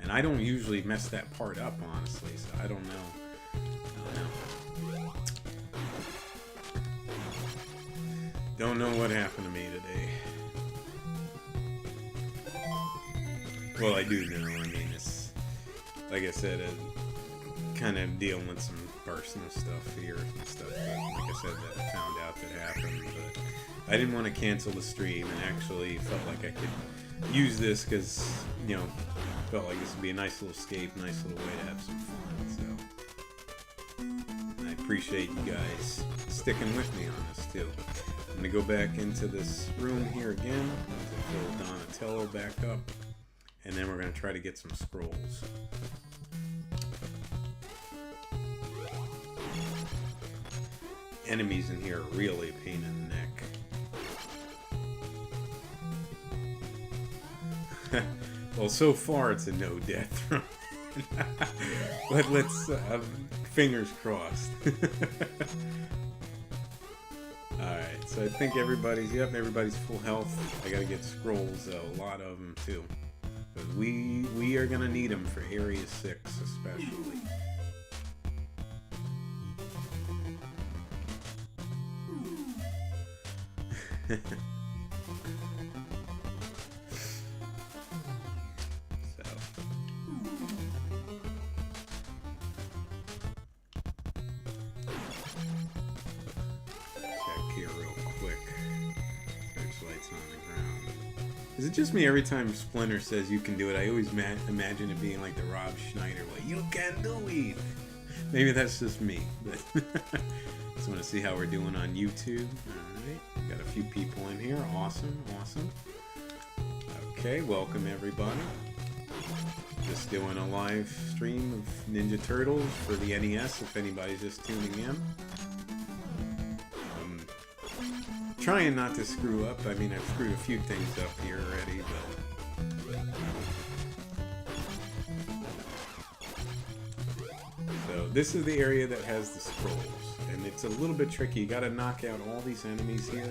[SPEAKER 1] and I don't usually mess that part up, honestly. So I don't know. Don't know what happened to me today. Well, I do know. I mean, it's like I said, kind of dealing with some personal stuff here and stuff. But like I said, that I found out that happened. But I didn't want to cancel the stream, and actually felt like I could use this because, you know, felt like this would be a nice little escape, nice little way to have some fun. So I appreciate you guys sticking with me on this too. I'm gonna go back into this room here again to fill Donatello back up, and then we're gonna try to get some scrolls. Enemies in here are really a pain in the neck. Well, so far it's a no death run. But let's fingers crossed. Alright, so I think everybody's full health. I gotta get scrolls though, a lot of them too. But we are gonna need them for Area 6 especially. Is it just me every time Splinter says you can do it? I always imagine it being like the Rob Schneider way. You can do it! Maybe that's just me. But just want to see how we're doing on YouTube. Alright, got a few people in here. Awesome, awesome. Okay, welcome everybody. Just doing a live stream of Ninja Turtles for the NES if anybody's just tuning in. Trying not to screw up. I mean, I've screwed a few things up here already, but... So, this is the area that has the scrolls, and it's a little bit tricky. You gotta knock out all these enemies here.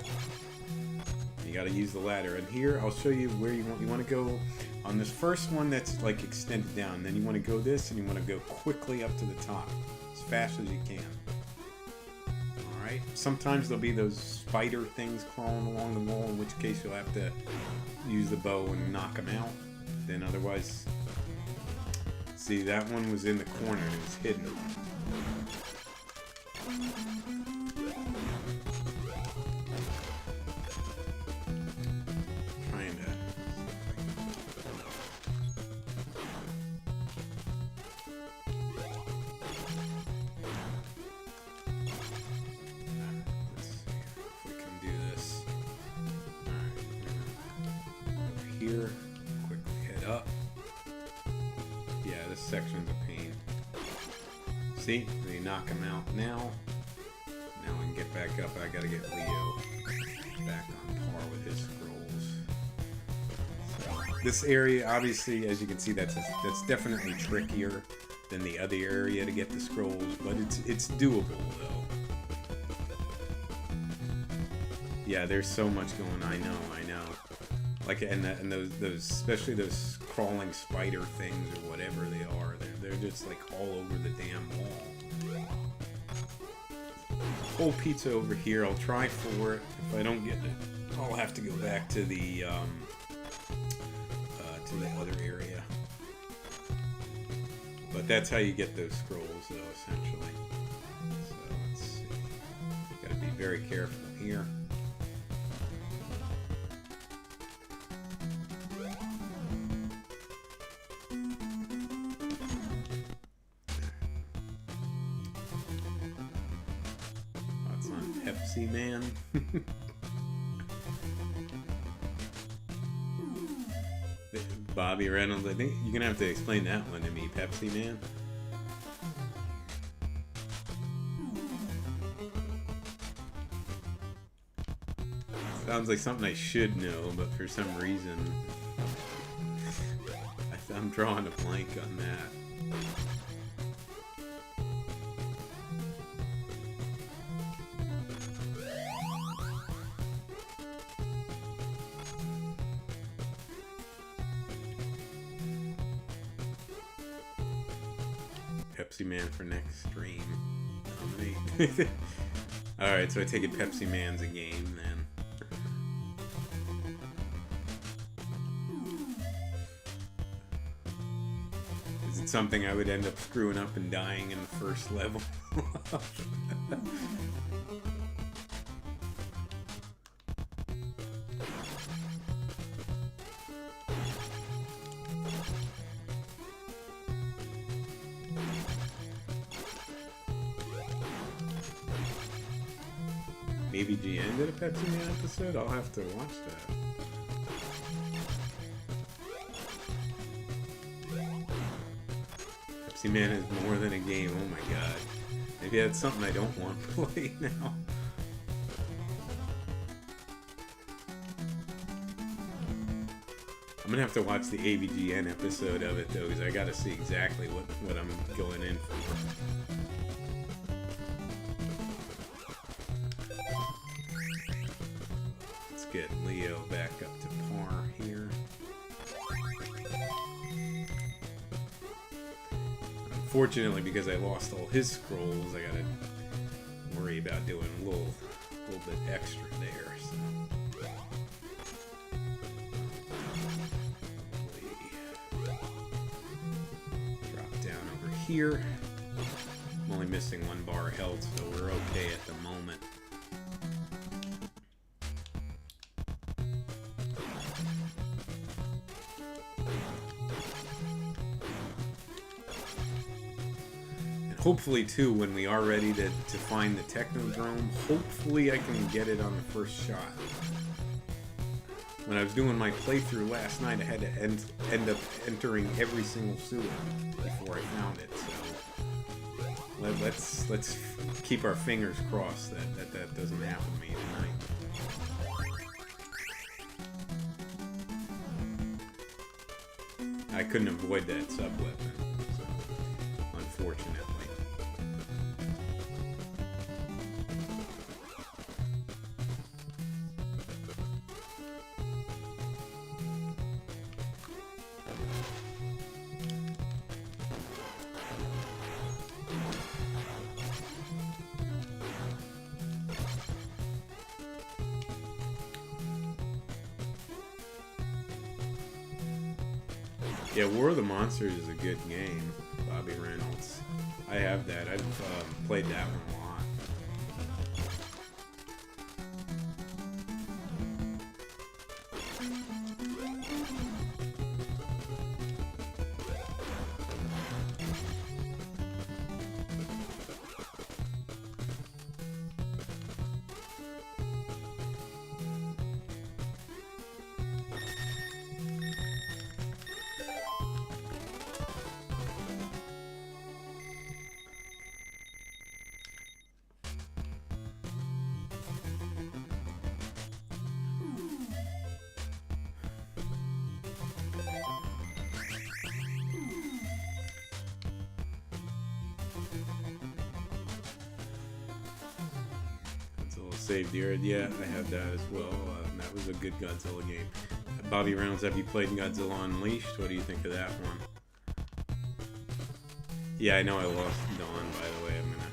[SPEAKER 1] You gotta use the ladder, and here, I'll show you where you want to go on this first one that's like extended down. Then you want to go this, and you want to go quickly up to the top, as fast as you can. Sometimes there'll be those spider things crawling along the wall, in which case you'll have to use the bow and knock them out. Then otherwise... See, that one was in the corner and it was hidden. Trying to... Here, quickly head up. Yeah, this section's a pain. See, they knock him out now. Now I can get back up. I gotta get Leo back on par with his scrolls. So, this area, obviously, as you can see, that's definitely trickier than the other area to get the scrolls, but it's doable though. Yeah, there's so much going on. I know. Like, and those especially those crawling spider things or whatever they are, they're just like all over the damn wall. Whole pizza over here. I'll try for it. If I don't get it, I'll have to go back to the other area. But that's how you get those scrolls, though, essentially. So let's see. Got to be very careful here. Pepsi Man. Bobby Reynolds, I think you're gonna have to explain that one to me, Pepsi Man. Sounds like something I should know, but for some reason I'm drawing a blank on that. Pepsi Man for next stream. Nominate. Alright, so I take it Pepsi Man's a game then. Is it something I would end up screwing up and dying in the first level? AVGN did a Pepsi Man episode? I'll have to watch that. Pepsi Man is more than a game, oh my god. Maybe that's something I don't want to play now. I'm gonna have to watch the AVGN episode of it though, because I gotta see exactly what I'm going in for. Let's get Leo back up to par here. Unfortunately, because I lost all his scrolls, I gotta worry about doing a little bit extra there. So. Here. I'm only missing 1 bar of health, so we're okay at the moment. And hopefully, too, when we are ready to find the Technodrome, hopefully I can get it on the first shot. When I was doing my playthrough last night, I had to end up entering every single sewer before I found it. So let's keep our fingers crossed that doesn't happen to me tonight. I couldn't avoid that sub-weapon, so unfortunately. Yeah, War of the Monsters is a good game, Bobby Reynolds. I have that. I've played that one a lot. Saved here. Yeah, I have that as well. That was a good Godzilla game. Bobby Reynolds, have you played Godzilla Unleashed? What do you think of that one? Yeah, I know I lost Dawn, by the way. I'm gonna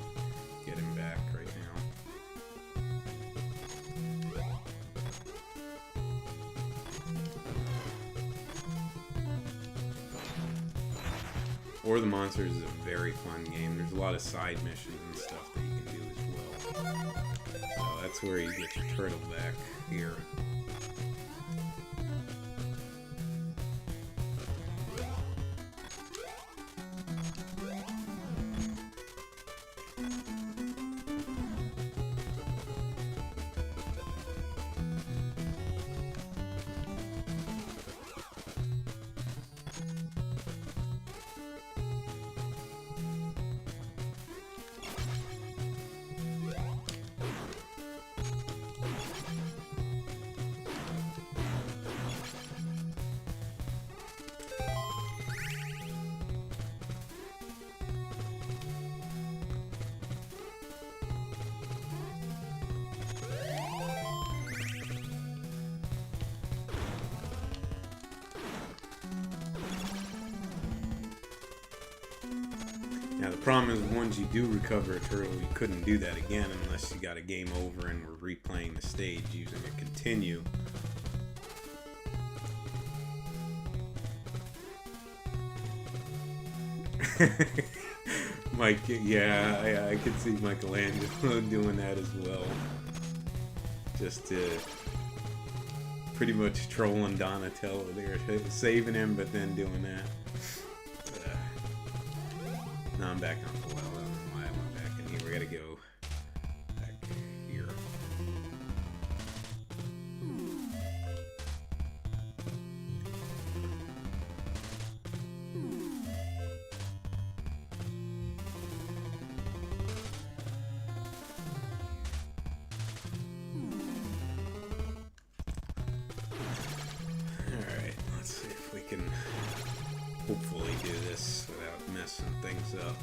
[SPEAKER 1] get him back right now. War of the Monsters is a very fun game. There's a lot of side missions and stuff that you can do as well. So that's where you get your turtle back here. Now the problem is, once you do recover a turtle, you couldn't do that again unless you got a game over and were replaying the stage using a continue. Mike, yeah, I could see Michelangelo doing that as well. Just to pretty much trolling Donatello there, saving him, but then doing that. Now I'm back on the well. I don't know why I went back in here. We gotta go back here. can hopefully do this without messing things up.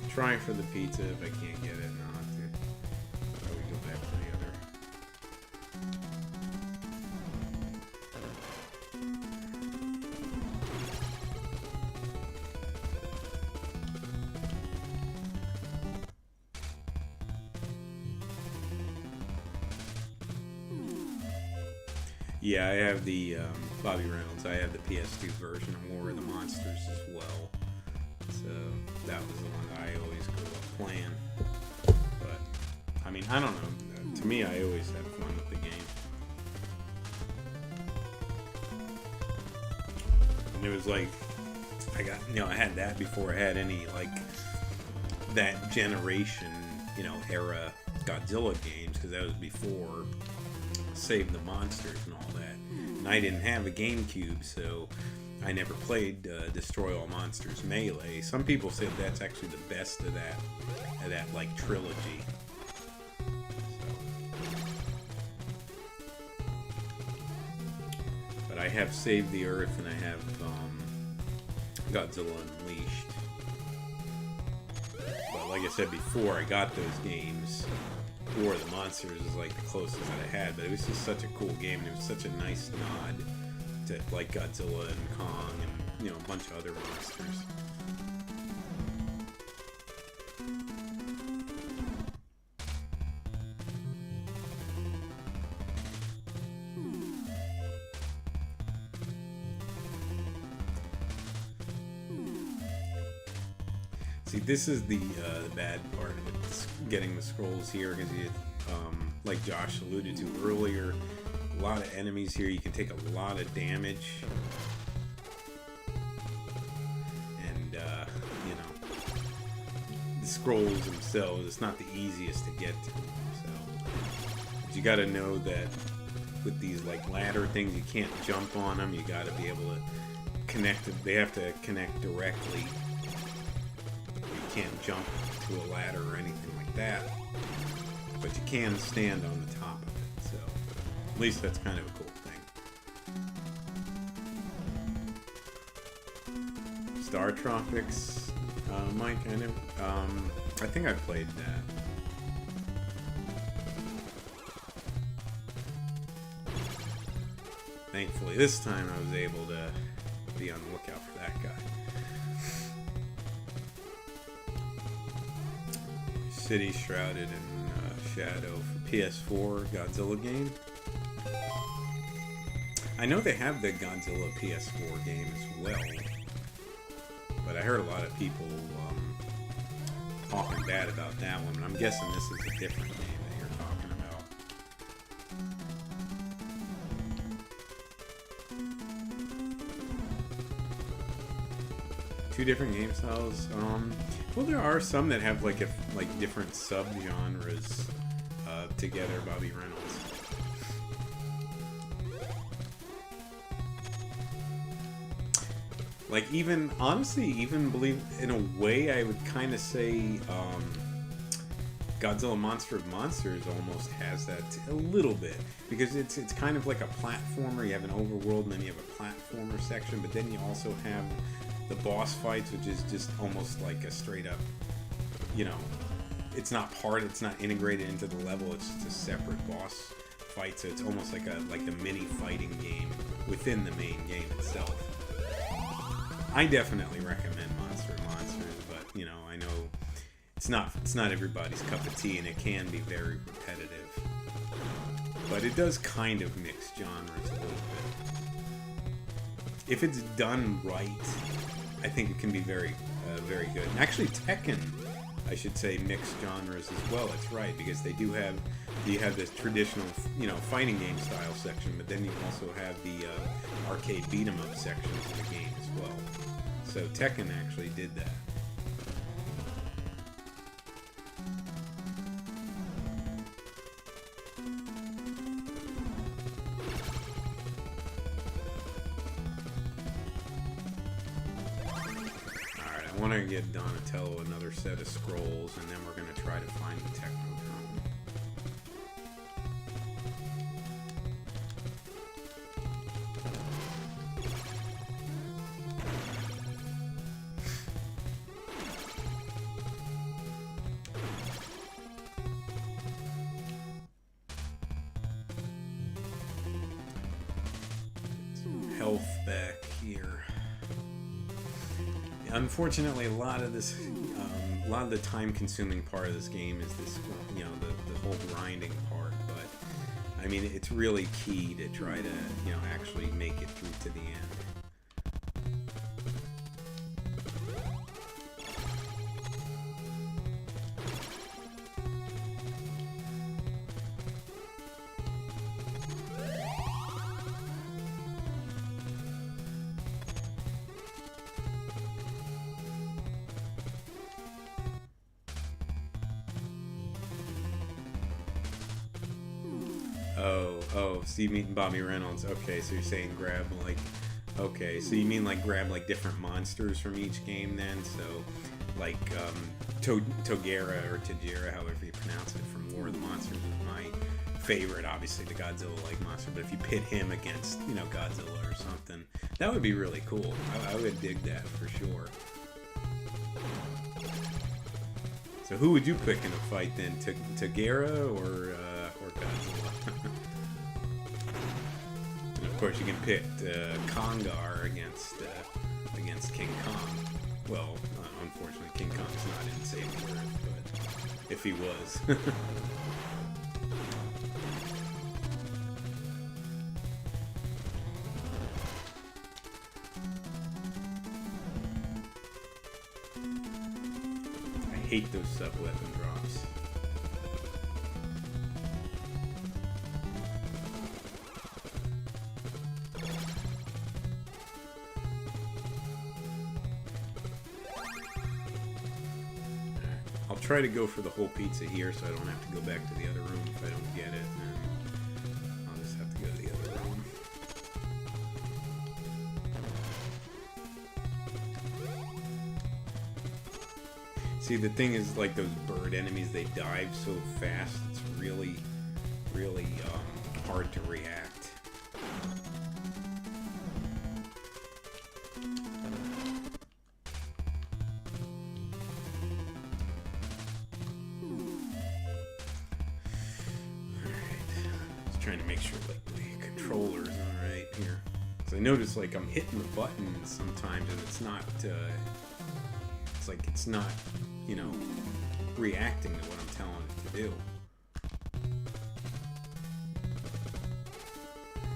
[SPEAKER 1] Trying for the pizza. If I can't get it, not to. So we go back to the other. Yeah, I have the Bobby Reynolds. I have the PS2 version of War of the Monsters as well. So that was the one that I always grew up playing. But I mean, I don't know. To me, I always had fun with the game. And it was like I had that before I had any like that generation, era Godzilla games, because that was before Save the Monsters and all that. And I didn't have a GameCube, so I never played Destroy All Monsters Melee. Some people said that's actually the best of that like trilogy. But I have Saved the Earth and I have Godzilla Unleashed. But like I said before, I got those games. War of the Monsters is like the closest that I had, but it was just such a cool game, and it was such a nice nod to like Godzilla and Kong and a bunch of other monsters. See, this is the bad part of it, getting the scrolls here, because you, like Josh alluded to earlier, a lot of enemies here. You can take a lot of damage, and the scrolls themselves, it's not the easiest to get to. So, but you got to know that with these like ladder things, you can't jump on them. You got to be able to connect. They have to connect directly. You can't jump to a ladder or anything like that, but you can stand on the top of it, so at least that's kind of a cool thing. Star Tropics, Mike, I think I played that. Thankfully this time I was able to be on the lookout for that guy. City Shrouded in Shadow for PS4 Godzilla game. I know they have the Godzilla PS4 game as well, but I heard a lot of people talking bad about that one, and I'm guessing this is a different game that you're talking about. Two different game styles. Well, there are some that have like different sub-genres together. Bobby Reynolds. Like even believe in a way, I would kind of say Godzilla Monster of Monsters almost has that a little bit, because it's kind of like a platformer. You have an overworld and then you have a platformer section, but then you also have the boss fights, which is just almost like a straight up, it's not integrated into the level. It's just a separate boss fight. So it's almost like a mini fighting game within the main game itself. I definitely recommend Monsters, but you know, I know it's not everybody's cup of tea, and it can be very repetitive. But it does kind of mix genres a little bit. If it's done right, I think it can be very good. And actually, Tekken, I should say, mixed genres as well. That's right, because they do have this traditional, you know, fighting game style section, but then you also have the arcade beat 'em up section of the game as well. So Tekken actually did that. I want to get Donatello another set of scrolls, and then we're going to try to find the Technodrome. Get some health back here. Unfortunately, a lot of the time-consuming part of this game is this, you know, the whole grinding part. But I mean, it's really key to try to, you know, actually make it through to the end. Oh, so you mean Bobby Reynolds. Okay, so you're saying grab, like, okay, so you mean, like, grab, like, different monsters from each game then? So, like, Togera, or Tajira, however you pronounce it, from War of the Monsters is my favorite, obviously, the Godzilla-like monster, but if you pit him against, you know, Godzilla or something, that would be really cool. I would dig that for sure. So who would you pick in a fight then? Togera or Godzilla? And of course, you can pit Kongar against King Kong. Well, unfortunately, King Kong's not in Save the Earth, but if he was. I hate those sub-weapon drops. I'll try to go for the whole pizza here so I don't have to go back to the other room if I don't get it. And I'll just have to go to the other room. See, the thing is, like, those bird enemies, they dive so fast, it's really, really hard to react. Trying to make sure, like, the controller's alright here. So I notice, like, I'm hitting the buttons sometimes and it's not, it's like it's not, you know, reacting to what I'm telling it to do.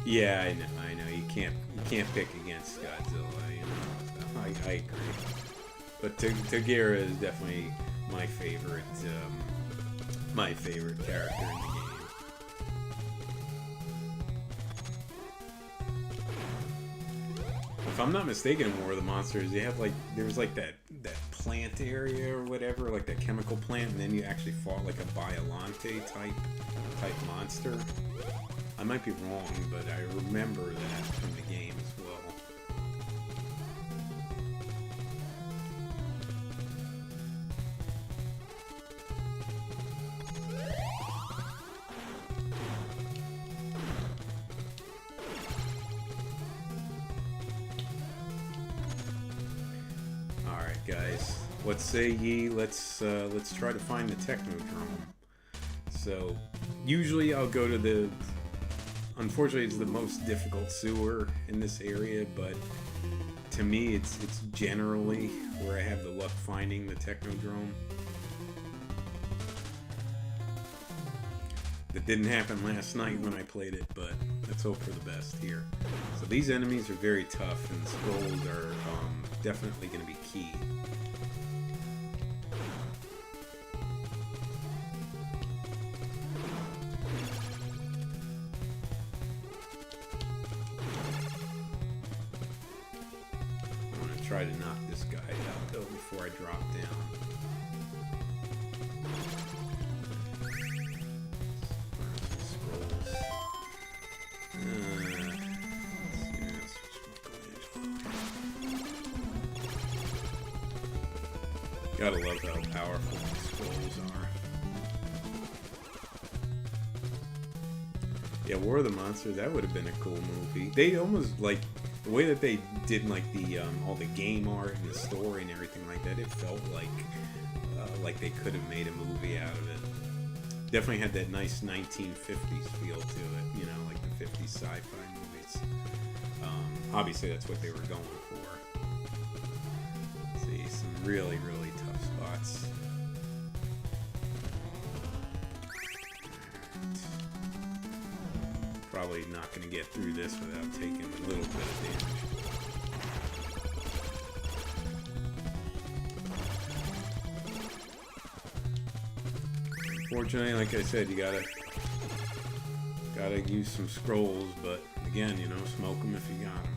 [SPEAKER 1] Yeah, I know. You can't pick against Godzilla, you know. I agree. But Togera is definitely my favorite character in the game. If I'm not mistaken, in War of the Monsters, they have, like, there's like that plant area or whatever, like that chemical plant, and then you actually fought like a Biollante type monster. I might be wrong, but I remember that from the game as well. Guys, what say ye? Let's try to find the Technodrome. So usually I'll go to the Unfortunately, it's the most difficult sewer in this area, but to me, it's generally where I have the luck finding the Technodrome. That didn't happen last night when I played it, but let's hope for the best here. So these enemies are very tough, and the scrolls are definitely going to be key. I'm going to try to knock this guy out, though, before I drop down. Gotta love how powerful these scrolls are. Yeah, War of the Monsters, that would have been a cool movie. They almost, like, the way that they did, like, the all the game art and the story and everything like that, it felt like they could have made a movie out of it. Definitely had that nice 1950s feel to it, you know, like the 50s sci-fi movies. Obviously, that's what they were going for. Let's see, some really, really tough spots. Probably not going to get through this without taking a little bit of damage. Fortunately, like I said, you gotta use some scrolls, but again, you know, smoke them if you got them.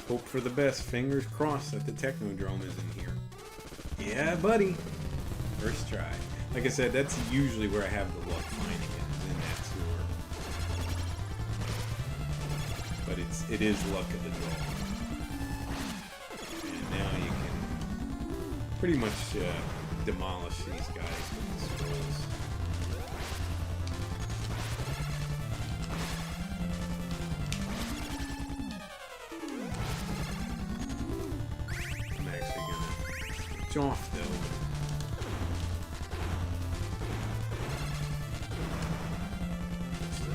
[SPEAKER 1] Hope for the best. Fingers crossed that the Technodrome is in here. Yeah, buddy. First try. Like I said, that's usually where I have the luck finding it, is in that sewer. But it is luck of the draw. And now you can pretty much demolish these guys with the scrolls. Off though.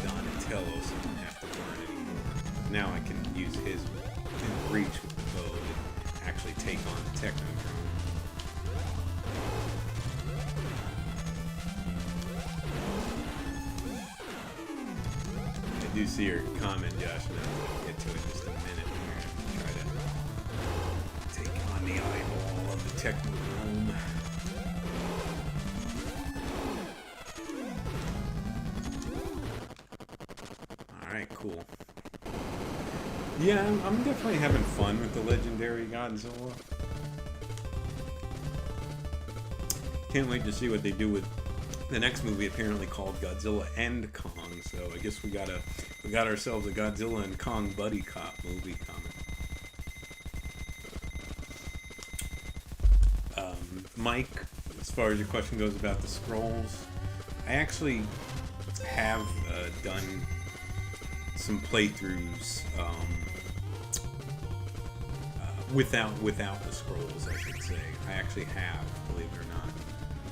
[SPEAKER 1] Donatello, so I don't have to burn anymore. Now I can use his reach with the bow to actually take on the Technodrome. I do see your comment, Josh, and I'll get to it in just a minute here. Try to take on the eyeball of the Technodrome. Alright, cool. Yeah, I'm definitely having fun with the legendary Godzilla. Can't wait to see what they do with the next movie, apparently called Godzilla and Kong. So I guess we got ourselves a Godzilla and Kong buddy cop movie coming. Mike, as far as your question goes about the scrolls, I actually have done some playthroughs without the scrolls, I should say. I actually have, believe it or not.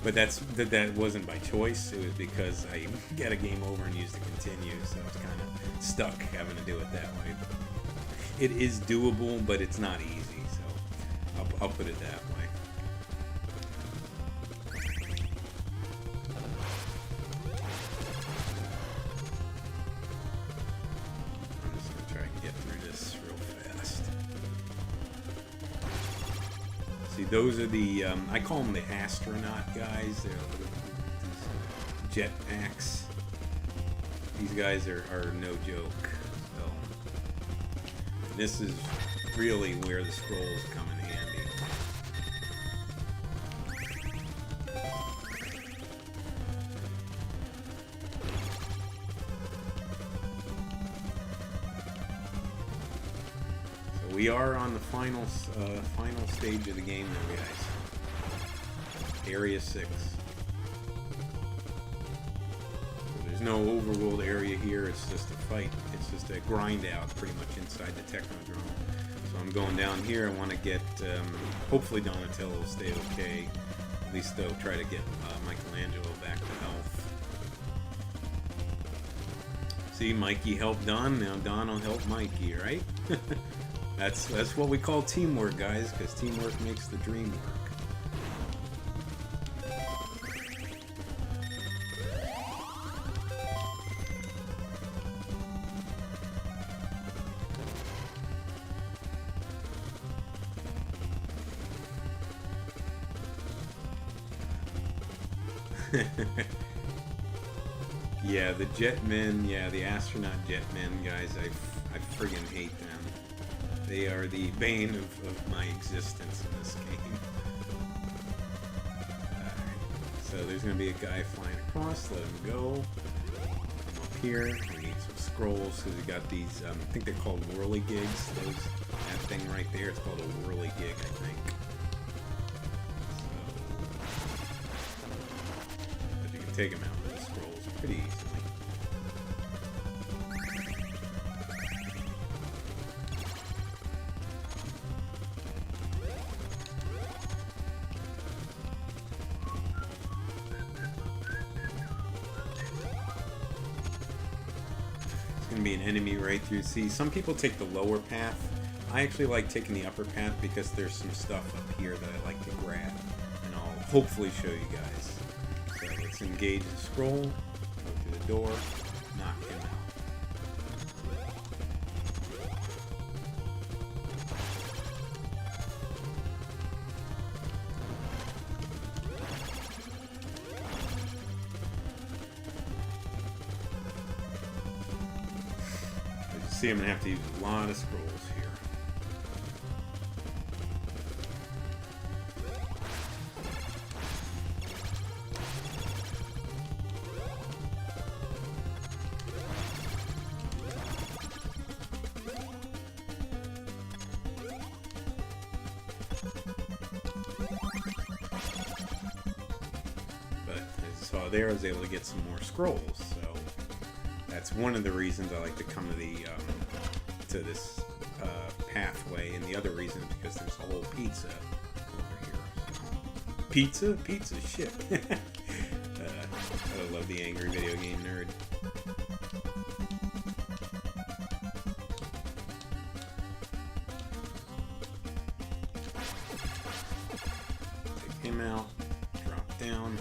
[SPEAKER 1] But that wasn't by choice. It was because I get a game over and used to continue, so I was kind of stuck having to do it that way. It is doable, but it's not easy, so I'll put it that way. Those are the, I call them the astronaut guys. They're these jetpacks. These guys are no joke. So, this is really where the scrolls come in handy. we are on the final stage of the game now, guys. Area 6. So there's no overworld area here. It's just a fight. It's just a grind out, pretty much inside the Technodrome. So I'm going down here. I want to get. Hopefully Donatello will stay okay. At least they'll try to get Michelangelo back to health. See, Mikey helped Don. Now Don will help Mikey, right? That's what we call teamwork, guys, because teamwork makes the dream work. Yeah, the Jetmen, the astronaut Jetmen, guys, I friggin' hate them. They are the bane of my existence in this game. Alright, so there's gonna be a guy flying across, let him go. Come up here, we need some scrolls, because we got these, I think they're called whirligigs, that thing right there, it's called a whirligig, I think. But you can take them out with the scrolls pretty easily. Be an enemy right through. See, some people take the lower path. I actually like taking the upper path because there's some stuff up here that I like to grab, and I'll hopefully show you guys. So let's engage the scroll, go through the door, knock him out. See, I'm going to have to use a lot of scrolls here. But as you saw there, I was able to get some more scrolls, so that's one of the reasons I like to come to the to this pathway, and the other reason is because there's a whole pizza over here. So. Pizza, shit. I love the angry video game nerd. Take him out, drop down.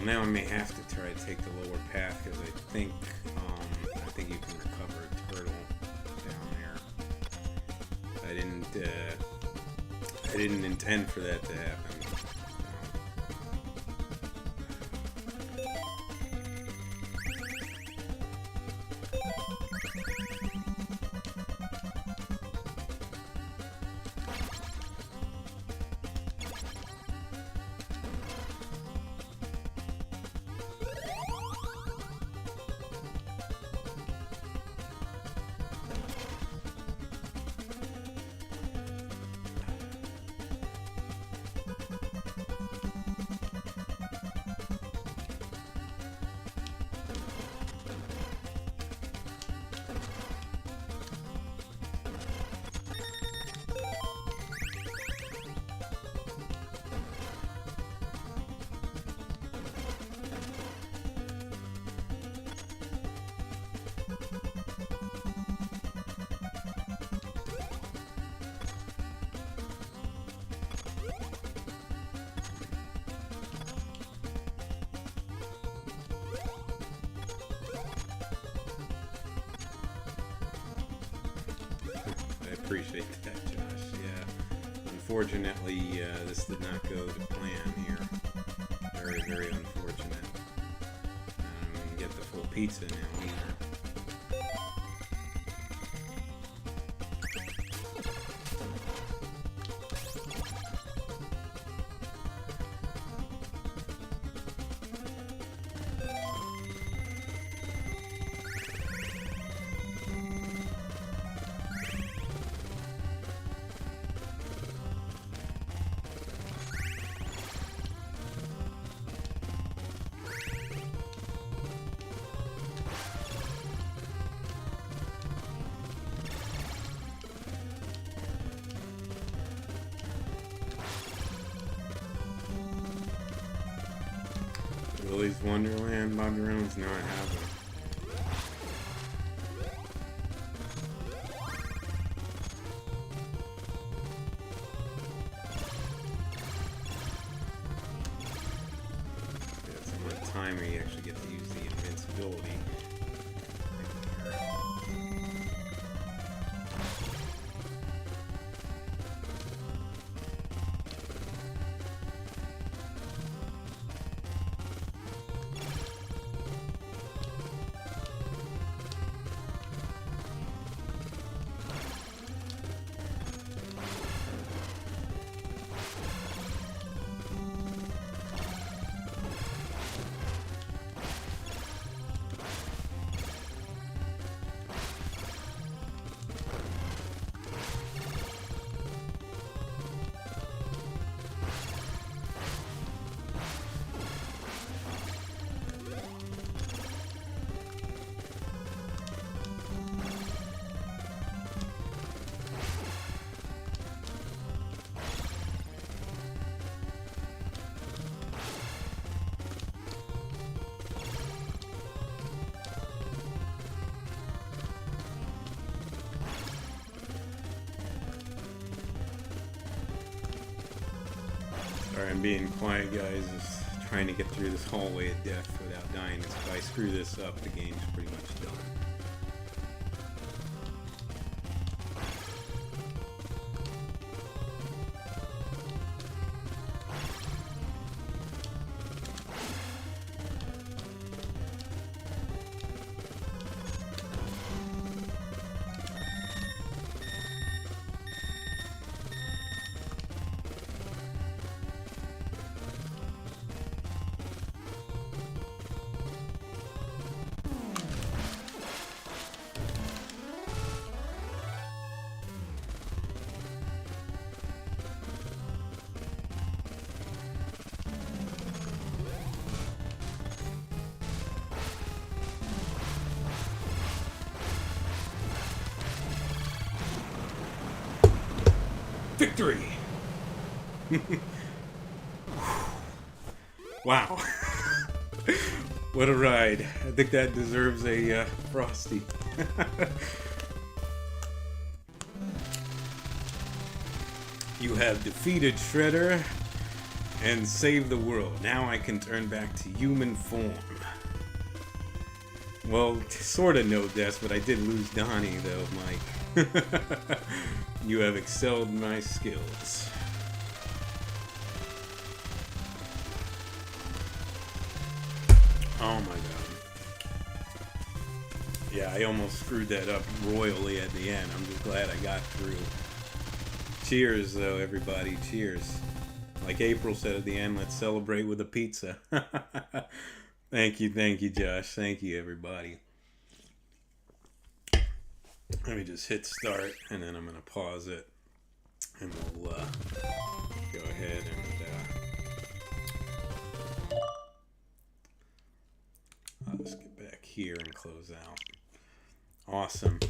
[SPEAKER 1] Now I may have to try to take the lower path because I think you can recover a turtle down there. I didn't intend for that to happen. appreciate that, Josh. Yeah. Unfortunately, this did not go to plan here. Very, very unfortunate. I don't even get the full pizza now either. Willy's Wonderland, Bobby Rones? No, I haven't. That's the one time where you actually get to use the invincibility. Sorry, I'm being quiet, guys. Just trying to get through this hallway of death without dying. If I screw this up, the game's pretty much done. Victory! Wow. What a ride. I think that deserves a Frosty. You have defeated Shredder and saved the world. Now I can turn back to human form. Well, sort of no deaths, but I did lose Donnie though, Mike. You have excelled my skills. Oh my god. Yeah, I almost screwed that up royally at the end. I'm just glad I got through. Cheers, though, everybody. Cheers. Like April said at the end, let's celebrate with a pizza. Thank you, Josh. Thank you, everybody. Let me just hit start, and then I'm going to pause it, and we'll go ahead and I'll just get back here and close out. Awesome.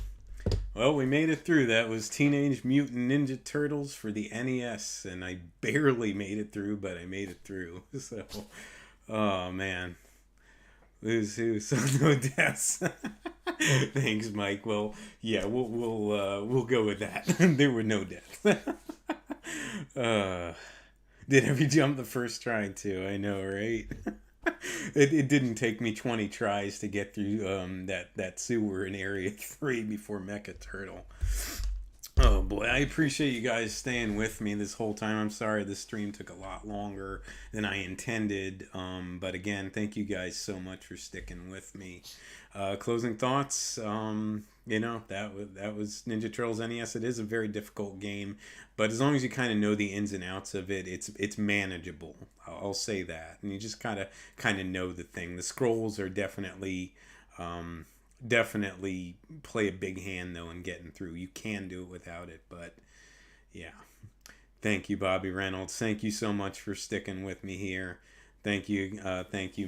[SPEAKER 1] Well, we made it through. That was Teenage Mutant Ninja Turtles for the NES, and I barely made it through, but I made it through. So, oh man. Who so no deaths. Thanks, Mike. Well, yeah, we'll go with that. There were no deaths. Did every jump the first try too? I know, right? It didn't take me 20 tries to get through that sewer in Area 3 before Mecha Turtle. Oh boy, I appreciate you guys staying with me this whole time. I'm sorry this stream took a lot longer than I intended. But again, thank you guys so much for sticking with me. Closing thoughts. That was Ninja Turtles NES. It is a very difficult game, but as long as you kind of know the ins and outs of it, it's manageable. I'll say that, and you just kind of know the thing. The scrolls are definitely play a big hand though in getting through. You can do it without it, but yeah. Thank you, Bobby Reynolds. Thank you so much for sticking with me here. Thank you,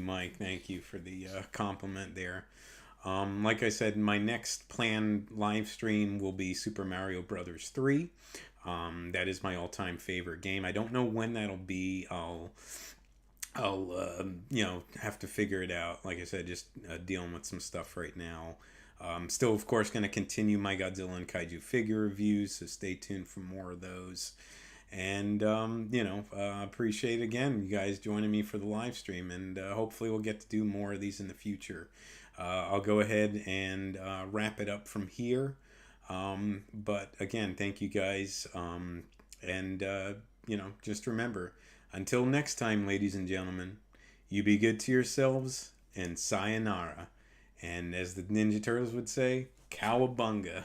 [SPEAKER 1] Mike. Thank you for the compliment there. Like I said, my next planned live stream will be Super Mario Brothers 3. That is my all-time favorite game. I don't know when that'll be. I'll have to figure it out. Like I said, just dealing with some stuff right now. Still, of course, going to continue my Godzilla and Kaiju figure reviews, so stay tuned for more of those. And, appreciate again you guys joining me for the live stream, and hopefully we'll get to do more of these in the future. I'll go ahead and wrap it up from here. But again, thank you guys. Just remember, until next time, ladies and gentlemen, you be good to yourselves and sayonara. And as the Ninja Turtles would say, cowabunga.